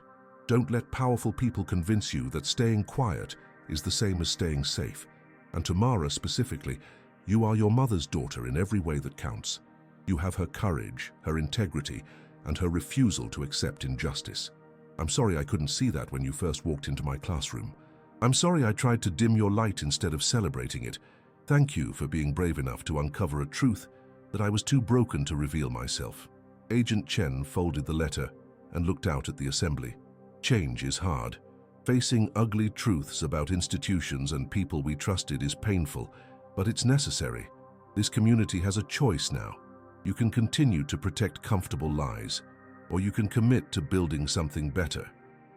Don't let powerful people convince you that staying quiet is the same as staying safe. And to Mara specifically, you are your mother's daughter in every way that counts. You have her courage, her integrity, and her refusal to accept injustice. I'm sorry I couldn't see that when you first walked into my classroom. I'm sorry I tried to dim your light instead of celebrating it. Thank you for being brave enough to uncover a truth that I was too broken to reveal myself." Agent Chen folded the letter and looked out at the assembly. Change is hard. Facing ugly truths about institutions and people we trusted is painful, but it's necessary. This community has a choice now. You can continue to protect comfortable lies, or you can commit to building something better.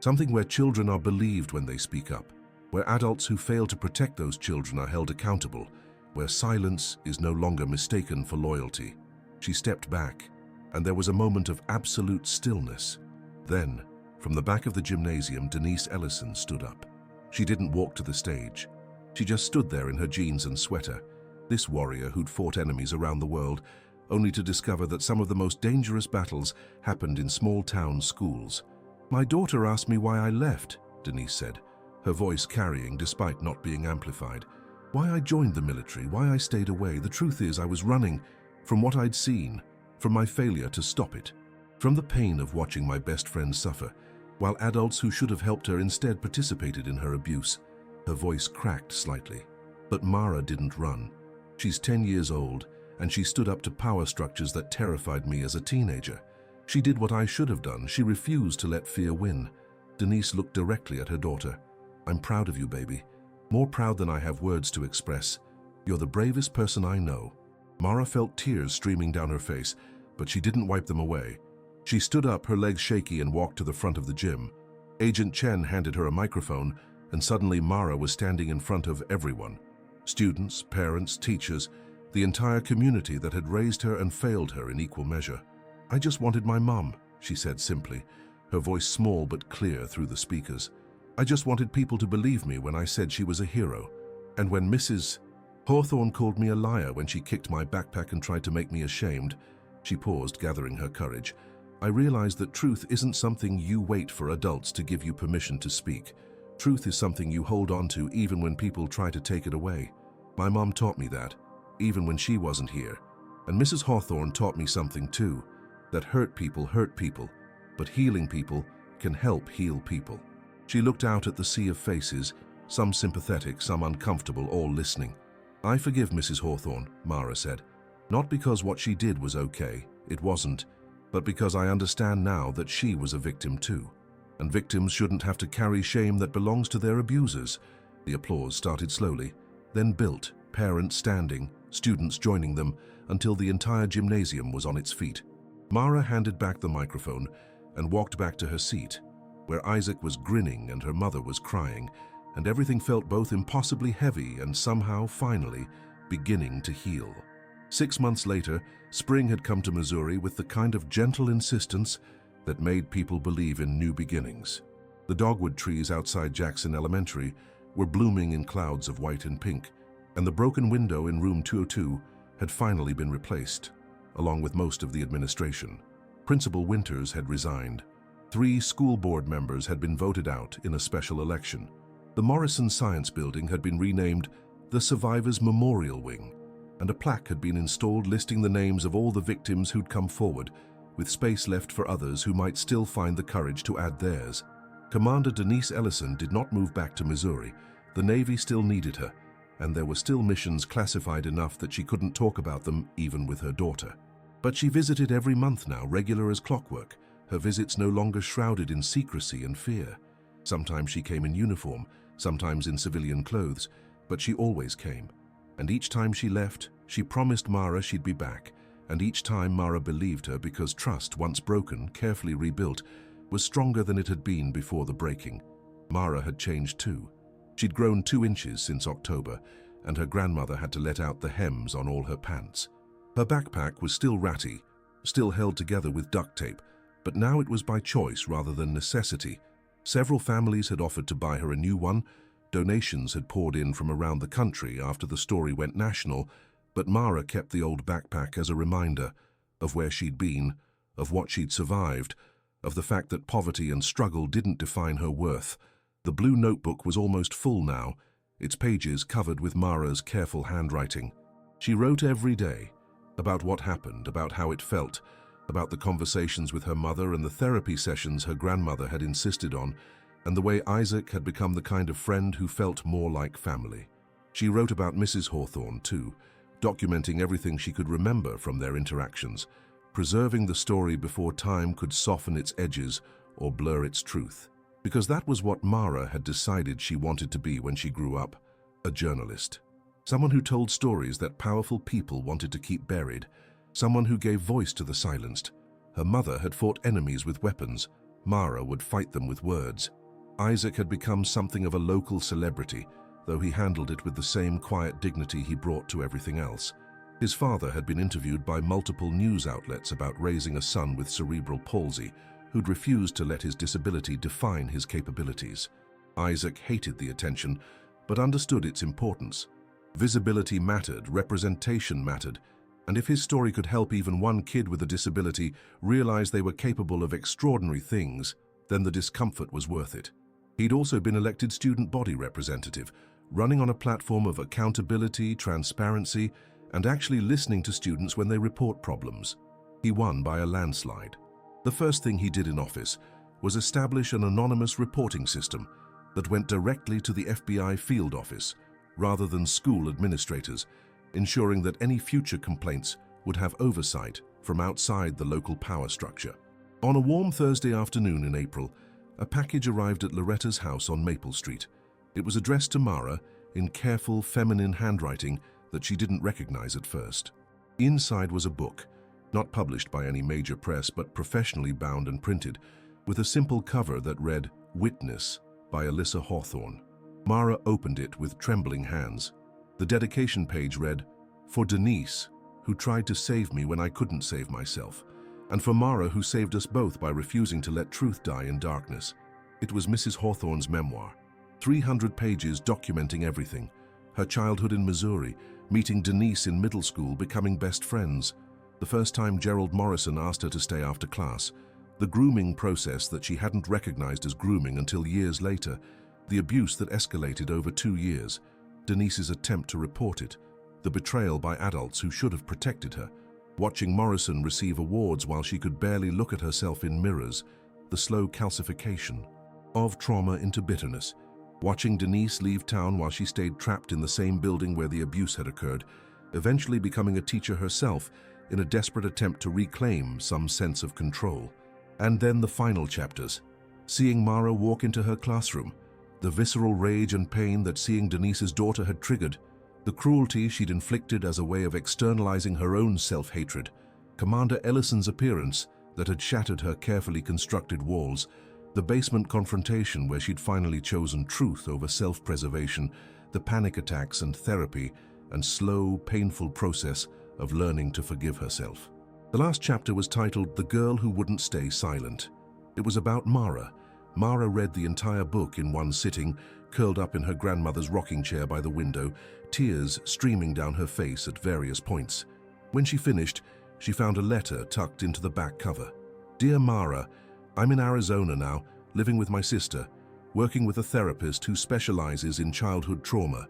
Something where children are believed when they speak up, where adults who fail to protect those children are held accountable, where silence is no longer mistaken for loyalty. She stepped back, and there was a moment of absolute stillness. Then, from the back of the gymnasium, Denise Ellison stood up. She didn't walk to the stage. She just stood there in her jeans and sweater, this warrior who'd fought enemies around the world, only to discover that some of the most dangerous battles happened in small-town schools. "My daughter asked me why I left," Denise said, her voice carrying despite not being amplified. "Why I joined the military, why I stayed away. The truth is I was running from what I'd seen, from my failure to stop it, from the pain of watching my best friend suffer, while adults who should have helped her instead participated in her abuse." Her voice cracked slightly. But Mara didn't run. She's 10 years old, and she stood up to power structures that terrified me as a teenager. She did what I should have done. She refused to let fear win. Denise looked directly at her daughter. "I'm proud of you, baby. More proud than I have words to express. You're the bravest person I know." Mara felt tears streaming down her face, but she didn't wipe them away. She stood up, her legs shaky, and walked to the front of the gym. Agent Chen handed her a microphone, and suddenly Mara was standing in front of everyone. Students, parents, teachers, the entire community that had raised her and failed her in equal measure. "I just wanted my mom," she said simply, her voice small but clear through the speakers. "I just wanted people to believe me when I said she was a hero. And when Mrs. Hawthorne called me a liar when she kicked my backpack and tried to make me ashamed," she paused, gathering her courage, "I realized that truth isn't something you wait for adults to give you permission to speak. Truth is something you hold on to even when people try to take it away. My mom taught me that, even when she wasn't here. And Mrs. Hawthorne taught me something too, that hurt people, but healing people can help heal people." She looked out at the sea of faces, some sympathetic, some uncomfortable, all listening. "I forgive Mrs. Hawthorne," Mara said. "Not because what she did was okay, it wasn't, but because I understand now that she was a victim too. And victims shouldn't have to carry shame that belongs to their abusers." The applause started slowly, then built, parents standing, students joining them, until the entire gymnasium was on its feet. Mara handed back the microphone and walked back to her seat, where Isaac was grinning and her mother was crying, and everything felt both impossibly heavy and somehow, finally, beginning to heal. 6 months later, spring had come to Missouri with the kind of gentle insistence that made people believe in new beginnings. The dogwood trees outside Jackson Elementary were blooming in clouds of white and pink, and the broken window in room 202 had finally been replaced, along with most of the administration. Principal Winters had resigned. 3 school board members had been voted out in a special election. The Morrison Science Building had been renamed the Survivors Memorial Wing, and a plaque had been installed listing the names of all the victims who'd come forward, with space left for others who might still find the courage to add theirs. Commander Denise Ellison did not move back to Missouri. The Navy still needed her, and there were still missions classified enough that she couldn't talk about them even with her daughter. But she visited every month now, regular as clockwork, her visits no longer shrouded in secrecy and fear. Sometimes she came in uniform, sometimes in civilian clothes, but she always came. And each time she left, she promised Mara she'd be back, and each time Mara believed her because trust, once broken, carefully rebuilt, was stronger than it had been before the breaking. Mara had changed too. She'd grown 2 inches since October, and her grandmother had to let out the hems on all her pants. Her backpack was still ratty, still held together with duct tape, but now it was by choice rather than necessity. Several families had offered to buy her a new one. Donations had poured in from around the country after the story went national, but Mara kept the old backpack as a reminder of where she'd been, of what she'd survived, of the fact that poverty and struggle didn't define her worth. The blue notebook was almost full now, its pages covered with Mara's careful handwriting. She wrote every day, about what happened, about how it felt, about the conversations with her mother and the therapy sessions her grandmother had insisted on, and the way Isaac had become the kind of friend who felt more like family. She wrote about Mrs. Hawthorne too, documenting everything she could remember from their interactions, preserving the story before time could soften its edges or blur its truth. Because that was what Mara had decided she wanted to be when she grew up, a journalist. Someone who told stories that powerful people wanted to keep buried, someone who gave voice to the silenced. Her mother had fought enemies with weapons. Mara would fight them with words. Isaac had become something of a local celebrity, though he handled it with the same quiet dignity he brought to everything else. His father had been interviewed by multiple news outlets about raising a son with cerebral palsy, who'd refused to let his disability define his capabilities. Isaac hated the attention, but understood its importance. Visibility mattered, representation mattered, and if his story could help even one kid with a disability realize they were capable of extraordinary things, then the discomfort was worth it. He'd also been elected student body representative, running on a platform of accountability, transparency, and actually listening to students when they report problems. He won by a landslide. The first thing he did in office was establish an anonymous reporting system that went directly to the FBI field office, rather than school administrators, ensuring that any future complaints would have oversight from outside the local power structure. On a warm Thursday afternoon in April, a package arrived at Loretta's house on Maple Street. It was addressed to Mara in careful, feminine handwriting that she didn't recognize at first. Inside was a book, not published by any major press but professionally bound and printed, with a simple cover that read, "Witness" by Alyssa Hawthorne. Mara opened it with trembling hands. The dedication page read, "For Denise, who tried to save me when I couldn't save myself, and for Mara, who saved us both by refusing to let truth die in darkness." It was Mrs. Hawthorne's memoir, 300 pages documenting everything. Her childhood in Missouri, meeting Denise in middle school, becoming best friends, the first time Gerald Morrison asked her to stay after class, the grooming process that she hadn't recognized as grooming until years later, the abuse that escalated over 2 years, Denise's attempt to report it, the betrayal by adults who should have protected her, watching Morrison receive awards while she could barely look at herself in mirrors, the slow calcification of trauma into bitterness, watching Denise leave town while she stayed trapped in the same building where the abuse had occurred, eventually becoming a teacher herself in a desperate attempt to reclaim some sense of control. And then the final chapters, seeing Mara walk into her classroom, the visceral rage and pain that seeing Denise's daughter had triggered, the cruelty she'd inflicted as a way of externalizing her own self-hatred, Commander Ellison's appearance that had shattered her carefully constructed walls, the basement confrontation where she'd finally chosen truth over self-preservation, the panic attacks and therapy, and slow, painful process of learning to forgive herself. The last chapter was titled "The Girl Who Wouldn't Stay Silent." It was about Mara. Mara read the entire book in one sitting, curled up in her grandmother's rocking chair by the window, tears streaming down her face at various points. When she finished, she found a letter tucked into the back cover. "Dear Mara, I'm in Arizona now, living with my sister, working with a therapist who specializes in childhood trauma.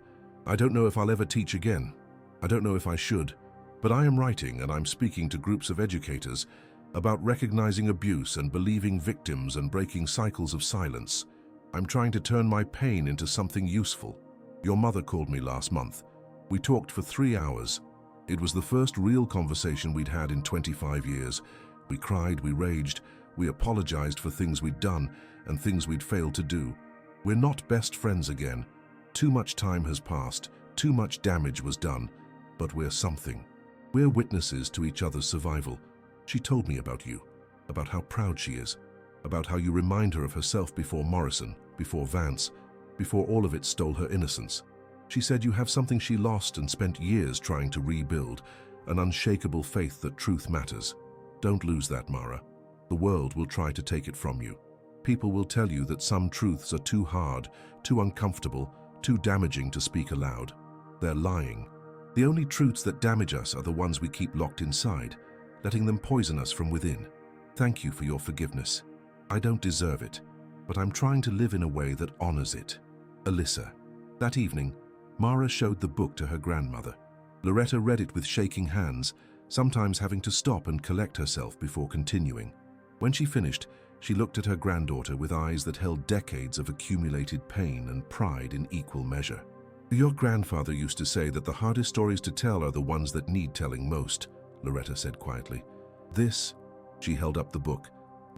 I don't know if I'll ever teach again. I don't know if I should. But I am writing and I'm speaking to groups of educators about recognizing abuse and believing victims and breaking cycles of silence. I'm trying to turn my pain into something useful. Your mother called me last month. We talked for 3 hours. It was the first real conversation we'd had in 25 years. We cried, we raged, we apologized for things we'd done and things we'd failed to do. We're not best friends again. Too much time has passed, too much damage was done, but we're something. We're witnesses to each other's survival. She told me about you, about how proud she is, about how you remind her of herself before Morrison, before Vance, before all of it stole her innocence. She said you have something she lost and spent years trying to rebuild, an unshakable faith that truth matters. Don't lose that, Mara. The world will try to take it from you. People will tell you that some truths are too hard, too uncomfortable, too damaging to speak aloud. They're lying. The only truths that damage us are the ones we keep locked inside, letting them poison us from within. Thank you for your forgiveness. I don't deserve it, but I'm trying to live in a way that honors it. Alyssa." That evening, Mara showed the book to her grandmother. Loretta read it with shaking hands, sometimes having to stop and collect herself before continuing. When she finished, she looked at her granddaughter with eyes that held decades of accumulated pain and pride in equal measure. "Your grandfather used to say that the hardest stories to tell are the ones that need telling most," Loretta said quietly. "This," she held up the book,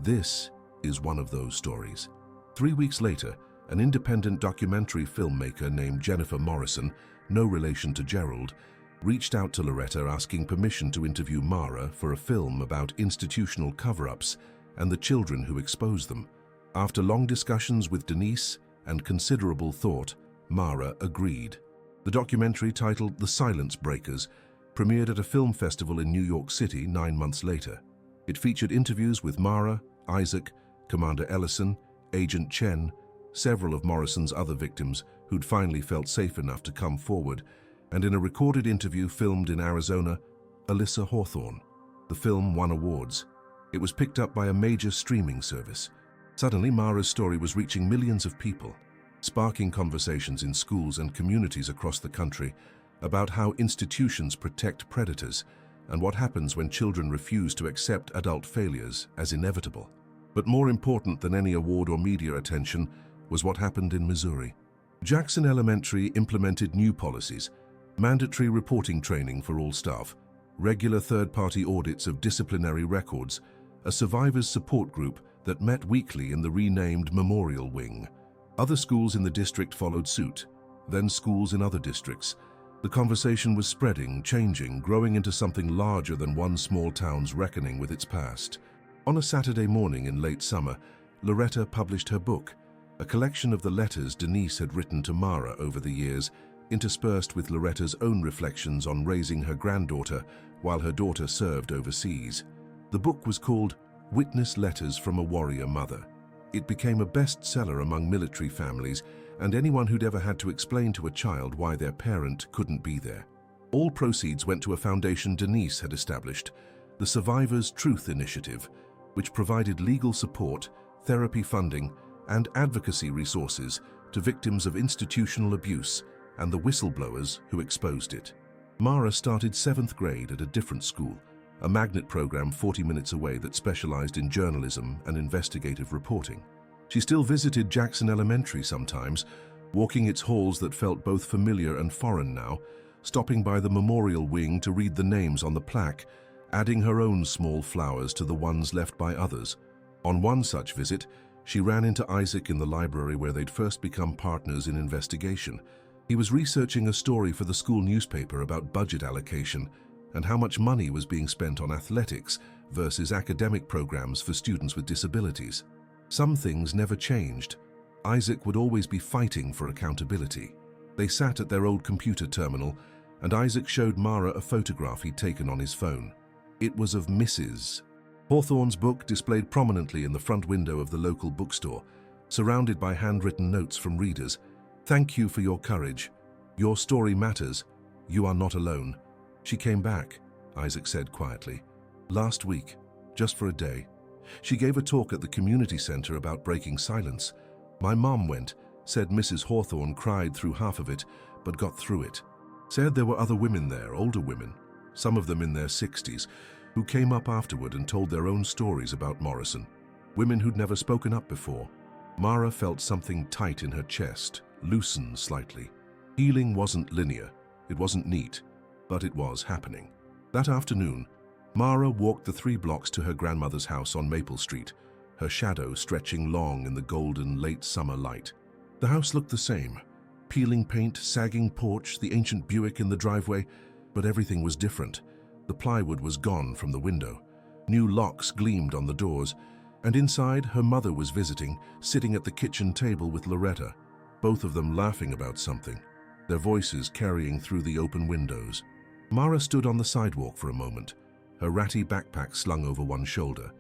"this is one of those stories." 3 weeks later, an independent documentary filmmaker named Jennifer Morrison, no relation to Gerald, reached out to Loretta asking permission to interview Mara for a film about institutional cover-ups and the children who exposed them. After long discussions with Denise and considerable thought, Mara agreed. The documentary, titled The Silence Breakers, premiered at a film festival in New York City 9 months later. It featured interviews with Mara, Isaac, Commander Ellison, Agent Chen, several of Morrison's other victims who'd finally felt safe enough to come forward, and in a recorded interview filmed in Arizona, Alyssa Hawthorne. The film won awards. It was picked up by a major streaming service. Suddenly, Mara's story was reaching millions of people, sparking conversations in schools and communities across the country about how institutions protect predators and what happens when children refuse to accept adult failures as inevitable. But more important than any award or media attention was what happened in Missouri. Jackson Elementary implemented new policies, mandatory reporting training for all staff, regular third-party audits of disciplinary records, a survivors support group that met weekly in the renamed Memorial Wing. Other schools in the district followed suit, then schools in other districts. The conversation was spreading, changing, growing into something larger than one small town's reckoning with its past. On a Saturday morning in late summer, Loretta published her book, a collection of the letters Denise had written to Mara over the years, interspersed with Loretta's own reflections on raising her granddaughter while her daughter served overseas. The book was called Witness Letters from a Warrior Mother. It became a bestseller among military families and anyone who'd ever had to explain to a child why their parent couldn't be there. All proceeds went to a foundation Denise had established, the Survivors' Truth Initiative, which provided legal support, therapy funding, and advocacy resources to victims of institutional abuse and the whistleblowers who exposed it. Mara started 7th grade at a different school, a magnet program 40 minutes away that specialized in journalism and investigative reporting. She still visited Jackson Elementary sometimes, walking its halls that felt both familiar and foreign now, stopping by the Memorial Wing to read the names on the plaque, adding her own small flowers to the ones left by others. On one such visit, she ran into Isaac in the library where they'd first become partners in investigation. He was researching a story for the school newspaper about budget allocation and how much money was being spent on athletics versus academic programs for students with disabilities. Some things never changed. Isaac would always be fighting for accountability. They sat at their old computer terminal, and Isaac showed Mara a photograph he'd taken on his phone. It was of Mrs. Hawthorne's book displayed prominently in the front window of the local bookstore, surrounded by handwritten notes from readers. "Thank you for your courage. Your story matters. You are not alone." "She came back," Isaac said quietly. "Last week, just for a day. She gave a talk at the community center about breaking silence. My mom went, said Mrs. Hawthorne cried through half of it, but got through it. Said there were other women there, older women, some of them in their 60s, who came up afterward and told their own stories about Morrison. Women who'd never spoken up before." Mara felt something tight in her chest, loosen slightly. Healing wasn't linear, it wasn't neat, but it was happening. That afternoon, Mara walked the 3 blocks to her grandmother's house on Maple Street, her shadow stretching long in the golden late summer light. The house looked the same, peeling paint, sagging porch, the ancient Buick in the driveway, but everything was different. The plywood was gone from the window. New locks gleamed on the doors, and inside her mother was visiting, sitting at the kitchen table with Loretta, both of them laughing about something, their voices carrying through the open windows. Mara stood on the sidewalk for a moment, her ratty backpack slung over one shoulder,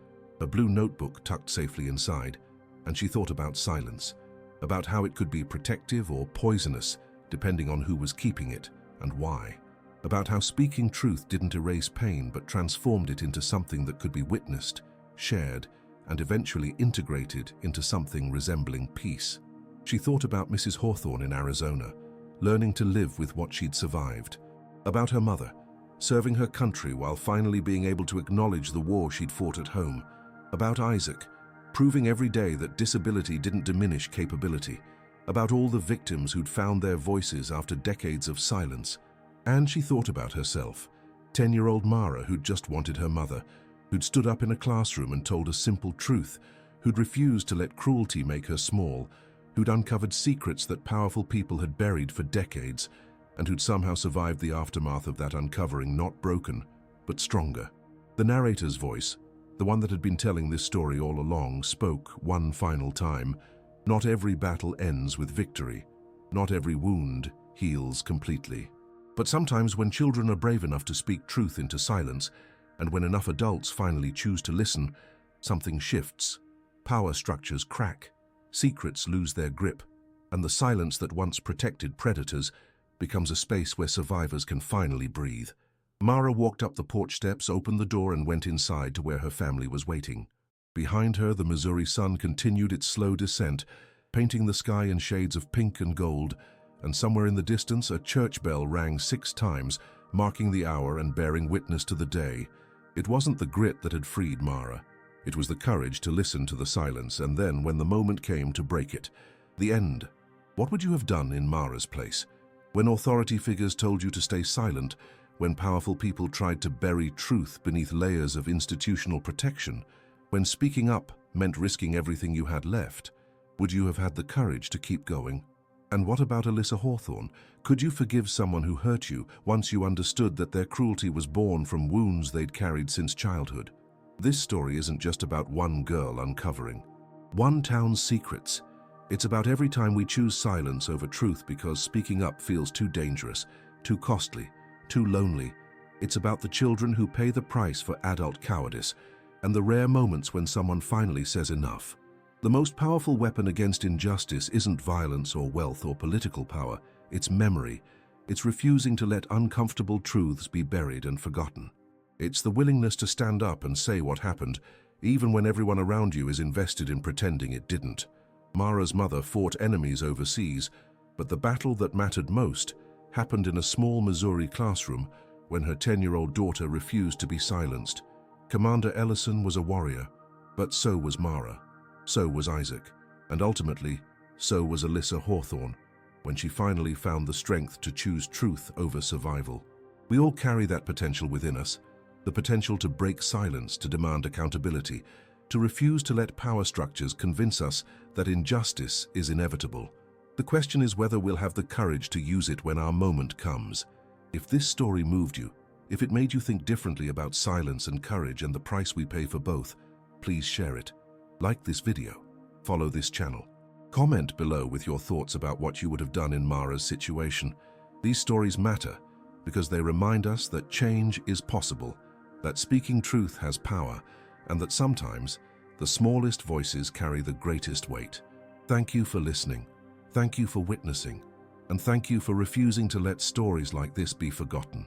a blue notebook tucked safely inside, and she thought about silence, about how it could be protective or poisonous, depending on who was keeping it and why, about how speaking truth didn't erase pain but transformed it into something that could be witnessed, shared, and eventually integrated into something resembling peace. She thought about Mrs. Hawthorne in Arizona, learning to live with what she'd survived, about her mother, serving her country while finally being able to acknowledge the war she'd fought at home. About Isaac, proving every day that disability didn't diminish capability. About all the victims who'd found their voices after decades of silence. And she thought about herself, 10-year-old Mara who'd just wanted her mother, who'd stood up in a classroom and told a simple truth, who'd refused to let cruelty make her small, who'd uncovered secrets that powerful people had buried for decades, and who'd somehow survived the aftermath of that uncovering, not broken, but stronger. The narrator's voice, the one that had been telling this story all along, spoke one final time. Not every battle ends with victory. Not every wound heals completely. But sometimes when children are brave enough to speak truth into silence, and when enough adults finally choose to listen, something shifts. Power structures crack, secrets lose their grip, and the silence that once protected predators becomes a space where survivors can finally breathe. Mara walked up the porch steps, opened the door, and went inside to where her family was waiting. Behind her, the Missouri sun continued its slow descent, painting the sky in shades of pink and gold, and somewhere in the distance, a church bell rang 6 times, marking the hour and bearing witness to the day. It wasn't the grit that had freed Mara. It was the courage to listen to the silence, and then, when the moment came, to break it. The end. What would you have done in Mara's place? When authority figures told you to stay silent, when powerful people tried to bury truth beneath layers of institutional protection, when speaking up meant risking everything you had left, would you have had the courage to keep going? And what about Alyssa Hawthorne? Could you forgive someone who hurt you once you understood that their cruelty was born from wounds they'd carried since childhood? This story isn't just about one girl uncovering one town's secrets. It's about every time we choose silence over truth because speaking up feels too dangerous, too costly, too lonely. It's about the children who pay the price for adult cowardice, and the rare moments when someone finally says enough. The most powerful weapon against injustice isn't violence or wealth or political power, it's memory. It's refusing to let uncomfortable truths be buried and forgotten. It's the willingness to stand up and say what happened, even when everyone around you is invested in pretending it didn't. Mara's mother fought enemies overseas, but the battle that mattered most happened in a small Missouri classroom when her 10-year-old daughter refused to be silenced. Commander Ellison was a warrior, but so was Mara. So was Isaac, and ultimately, so was Alyssa Hawthorne, when she finally found the strength to choose truth over survival. We all carry that potential within us, the potential to break silence, to demand accountability, to refuse to let power structures convince us that injustice is inevitable. The question is whether we'll have the courage to use it when our moment comes. If this story moved you, if it made you think differently about silence and courage and the price we pay for both, please share it. Like this video, follow this channel. Comment below with your thoughts about what you would have done in Mara's situation. These stories matter because they remind us that change is possible, that speaking truth has power, and that sometimes the smallest voices carry the greatest weight. Thank you for listening. Thank you for witnessing. And thank you for refusing to let stories like this be forgotten.